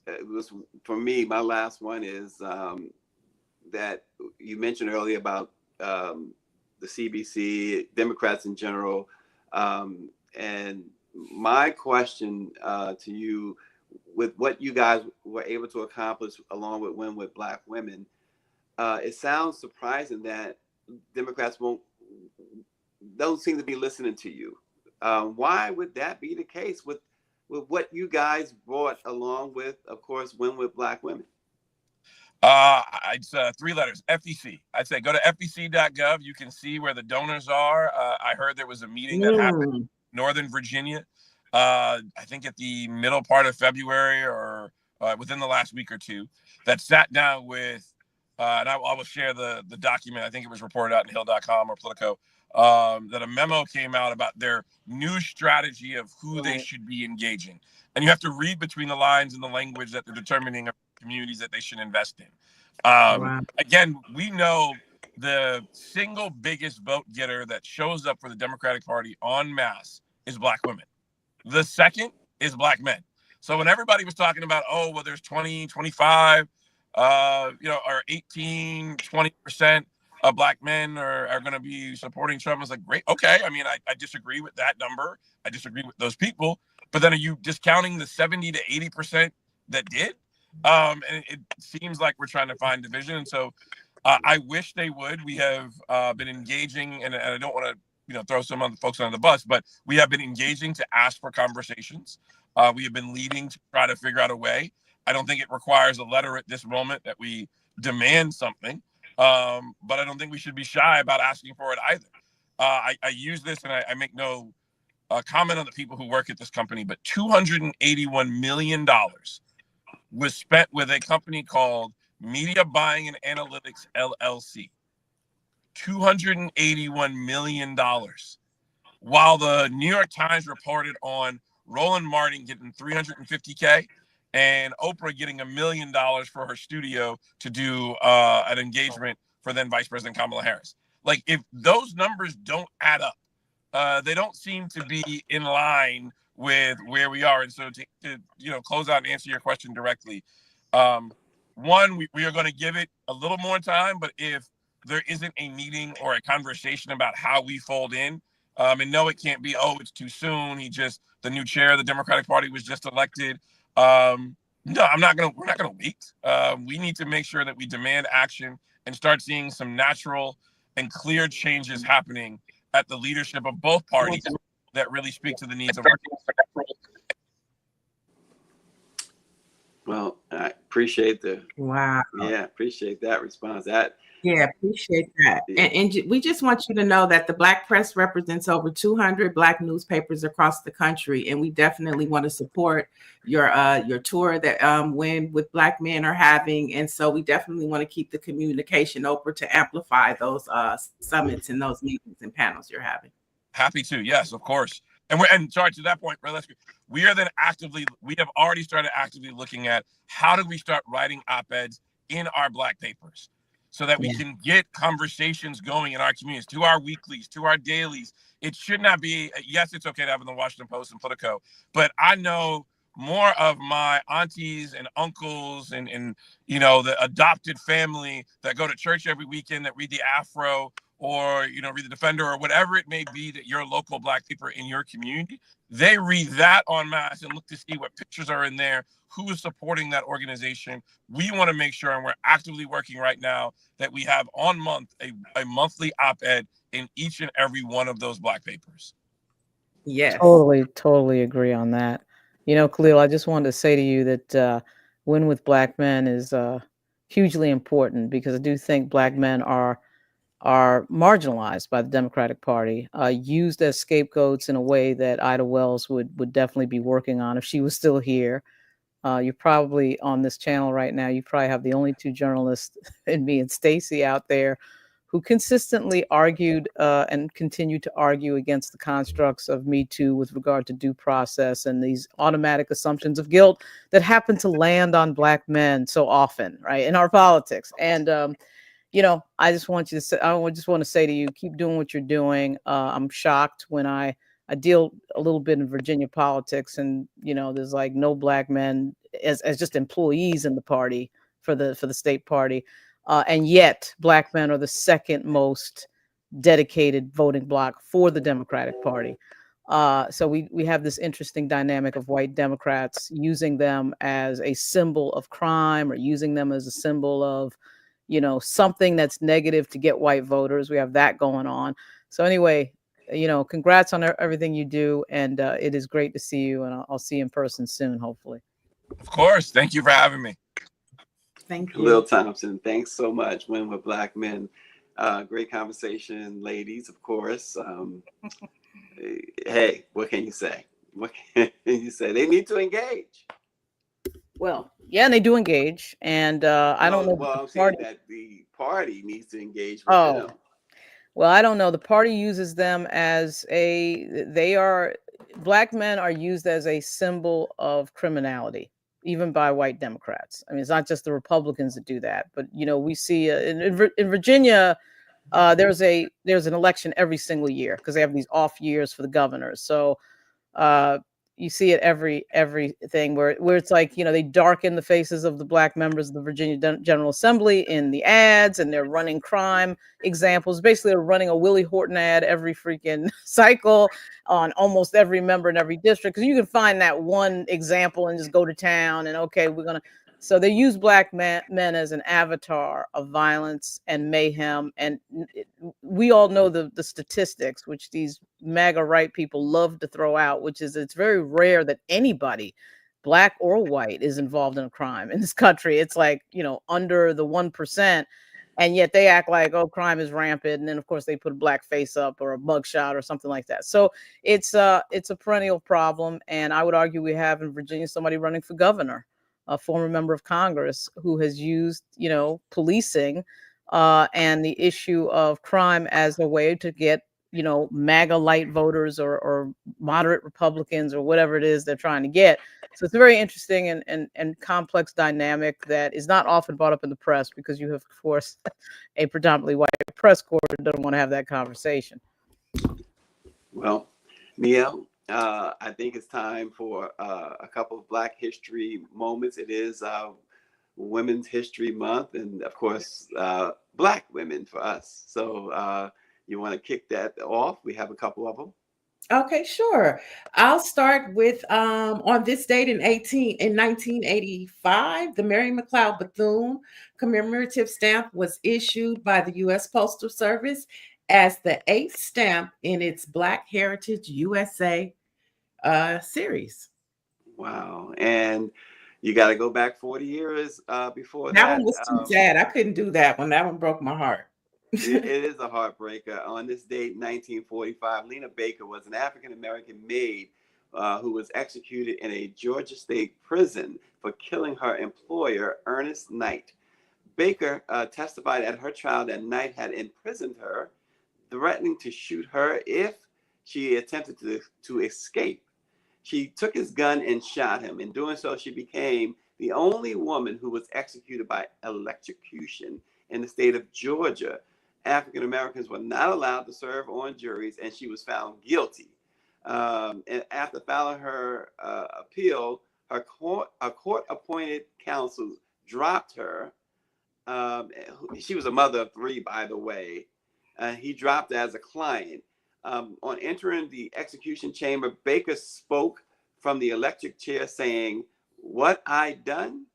it was, for me, my last one is that you mentioned earlier about the CBC, Democrats in general, and my question to you, with what you guys were able to accomplish along with Win with Black Women, it sounds surprising that Democrats don't seem to be listening to you. Why would that be the case with what you guys brought along with, of course, Win with Black Women? It's 3 letters, FEC. I'd say go to fec.gov. You can see where the donors are. I heard there was a meeting that happened in Northern Virginia, I think at the middle part of February, or within the last week or two, that sat down with, and I will share the document. I think it was reported out in Hill.com or Politico, that a memo came out about their new strategy of who they should be engaging. And you have to read between the lines in the language that they're determining of communities that they should invest in. Again, we know the single biggest vote getter that shows up for the Democratic Party en masse is Black women. The second is Black men. So when everybody was talking about, there's 20, 25, or 18, 20% of Black men are going to be supporting Trump, I was like, great. Okay. I mean, I disagree with that number. I disagree with those people. But then are you discounting the 70 to 80% that did? And it seems like we're trying to find division. And so I wish they would. We have been engaging, and I don't want to throw some other folks under the bus, but we have been engaging to ask for conversations. We have been leading to try to figure out a way. I don't think it requires a letter at this moment that we demand something, but I don't think we should be shy about asking for it either. I use this, and I make no comment on the people who work at this company, but $281 million was spent with a company called Media Buying and Analytics LLC. $281 million while the New York Times reported on Roland Martin getting $350K and Oprah getting $1 million for her studio to do an engagement for then Vice President Kamala Harris. Like, if those numbers don't add up, they don't seem to be in line with where we are. And so to close out and answer your question directly, one, we are going to give it a little more time, but if there isn't a meeting or a conversation about how we fold in, and no, it can't be, oh, it's too soon. The new chair of the Democratic Party was just elected. No, we're not going to wait. We need to make sure that we demand action and start seeing some natural and clear changes happening at the leadership of both parties that really speak to the needs of our people. Well, I appreciate appreciate that response. Appreciate that. Yeah. And we just want you to know that the Black press represents over 200 Black newspapers across the country, and we definitely want to support your tour that When with Black Men are having. And so we definitely want to keep the communication open to amplify those summits and those meetings and panels you're having. Happy to, yes, of course. And sorry, to that point, we have already started actively looking at how do we start writing op-eds in our Black papers so that we can get conversations going in our communities, to our weeklies, to our dailies. It should not be, yes, it's okay to have in the Washington Post and Politico, but I know more of my aunties and uncles and the adopted family that go to church every weekend, that read the Afro, or read the Defender, or whatever it may be, that your local Black paper in your community, they read that en masse and look to see what pictures are in there, who is supporting that organization. We want to make sure, and we're actively working right now, that we have a monthly op-ed in each and every one of those Black papers. Yes. Totally agree on that. Khalil, I just wanted to say to you that Win with Black Men is hugely important, because I do think Black men are marginalized by the Democratic Party, used as scapegoats in a way that Ida Wells would definitely be working on if she was still here. You're probably on this channel right now. You probably have the only two journalists, and me and Stacey, out there who consistently argued and continue to argue against the constructs of Me Too with regard to due process and these automatic assumptions of guilt that happen to land on Black men so often, right, in our politics. And I just want you to say, I just want to say to you, keep doing what you're doing. I'm shocked when I deal a little bit in Virginia politics, and there's like no Black men as just employees in the party for the state party, and yet Black men are the second most dedicated voting bloc for the Democratic Party. So we have this interesting dynamic of white Democrats using them as a symbol of crime, or using them as a symbol of something that's negative to get white voters. We have that going on. So anyway, congrats on everything you do. And it is great to see you. And I'll see you in person soon, hopefully. Of course. Thank you for having me. Thank you. Khalil Thompson, thanks so much. Win with Black Men. Great conversation, ladies, of course. Hey, what can you say? What can you say? They need to engage. Well, yeah, and they do engage, and I don't know. Well, I'm saying that the party needs to engage with them. Well, I don't know. The party uses them as Black men are used as a symbol of criminality, even by white Democrats. I mean, it's not just the Republicans that do that, but we see in Virginia, there's an election every single year because they have these off years for the governors. So you see it everything where it's like, they darken the faces of the Black members of the Virginia General Assembly in the ads, and they're running crime examples. Basically, they're running a Willie Horton ad every freaking cycle on almost every member in every district, because you can find that one example and just go to town and, okay, so they use Black men as an avatar of violence and mayhem. And we all know the statistics, which these MAGA right people love to throw out, which is it's very rare that anybody, Black or white, is involved in a crime in this country. It's like, under the 1%. And yet they act like, oh, crime is rampant. And then, of course, they put a black face up or a mugshot or something like that. So it's a perennial problem. And I would argue we have in Virginia somebody running for governor, a former member of Congress, who has used, policing and the issue of crime as a way to get MAGA light voters or moderate Republicans or whatever it is they're trying to get. So it's a very interesting and complex dynamic that is not often brought up in the press, because you have, of course, a predominantly white press corps that doesn't want to have that conversation. Well, Neil, I think it's time for a couple of Black History moments. It is Women's History Month, and of course, Black women for us. So you want to kick that off? We have a couple of them. Okay, sure. I'll start with on this date in 1985, the Mary McLeod Bethune commemorative stamp was issued by the U.S. Postal Service as the 8th stamp in its Black Heritage USA series. Wow. And you got to go back 40 years before That that. one was too sad. I couldn't do that one. That one broke my heart. It is a heartbreaker. On this date, 1945, Lena Baker was an African-American maid who was executed in a Georgia state prison for killing her employer, Ernest Knight. Baker testified at her trial that Knight had imprisoned her, threatening to shoot her if she attempted to escape. She took his gun and shot him. In doing so, she became the only woman who was executed by electrocution in the state of Georgia. African Americans were not allowed to serve on juries, and she was found guilty. And after filing her appeal, a court-appointed counsel dropped her. She was a mother of 3, by the way. He dropped her as a client. On entering the execution chamber, Baker spoke from the electric chair saying, "What I done,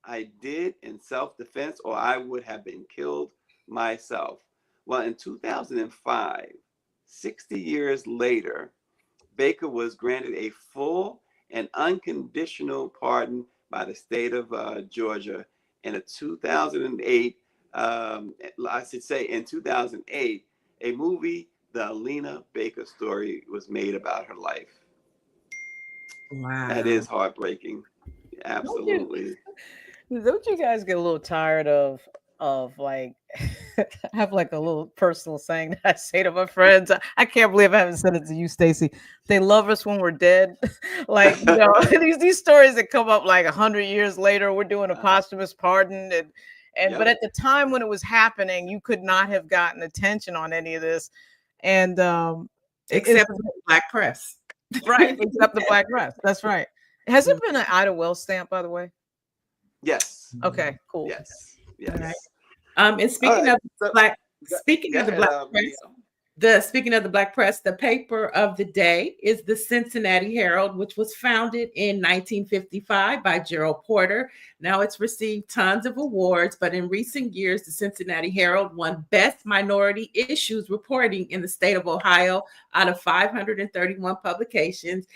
I did in self-defense, or I would have been killed myself." Well, in 2005, 60 years later, Baker was granted a full and unconditional pardon by the state of Georgia. In 2008, in 2008, a movie, The Lena Baker Story, was made about her life. Wow. That is heartbreaking. Absolutely. Don't you guys get a little tired of like I have like a little personal saying that I say to my friends. I can't believe I haven't said it to you, Stacey. They love us when we're dead. Like, these stories that come up like 100 years later, we're doing a posthumous pardon, but at the time when it was happening, you could not have gotten attention on any of this. And except the Black press. Right, except the Black press. That's right. Has there been an Ida Wells stamp, by the way? Yes. Okay, cool. Yes. Right. And speaking of the Black press, the paper of the day is the Cincinnati Herald, which was founded in 1955 by Gerald Porter. Now it's received tons of awards, but in recent years, the Cincinnati Herald won Best Minority Issues Reporting in the state of Ohio out of 531 publications,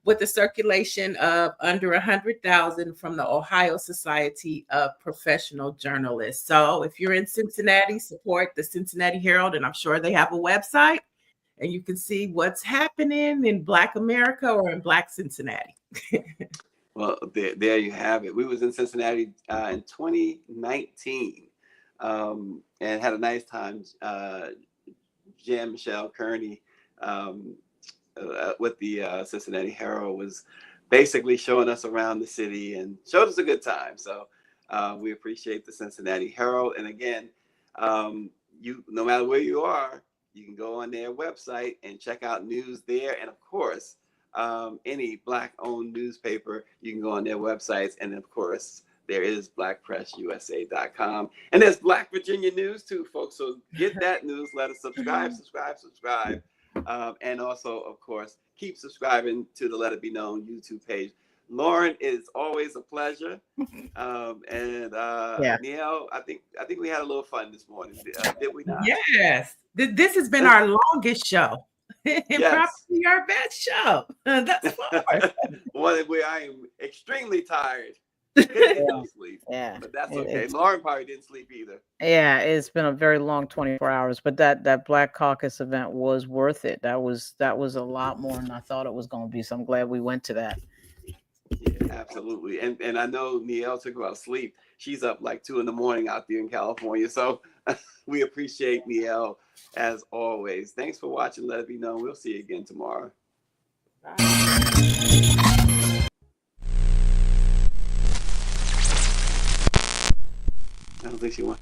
with a circulation of under 100,000 from the Ohio Society of Professional Journalists. So if you're in Cincinnati, support the Cincinnati Herald, and I'm sure they have a website, and you can see what's happening in Black America or in Black Cincinnati. Well, there you have it. We was in Cincinnati in 2019 and had a nice time. Jan Michelle Kearney with the Cincinnati Herald was basically showing us around the city and showed us a good time. So we appreciate the Cincinnati Herald. And again, no matter where you are, you can go on their website and check out news there. And of course, any Black-owned newspaper, you can go on their websites. And of course, there is blackpressusa.com. And there's Black Virginia News too, folks. So get that newsletter, subscribe. And also, of course, keep subscribing to the Let It Be Known YouTube page. Lauren, it's always a pleasure. Neil, I think we had a little fun this morning. Did we not? Yes. This has been our longest show. And probably our best show thus far. One where I am extremely tired. Couldn't sleep. Yeah, but that's okay. Lauren probably didn't sleep either. Yeah, it's been a very long 24 hours, but that Black Caucus event was worth it. That was a lot more than I thought it was going to be. So I'm glad we went to that. Yeah. Absolutely. And I know Niele took about sleep. She's up like 2 a.m. out there in California. So we appreciate Niele as always. Thanks for watching. Let it be known. We'll see you again tomorrow. Bye. I don't think she won.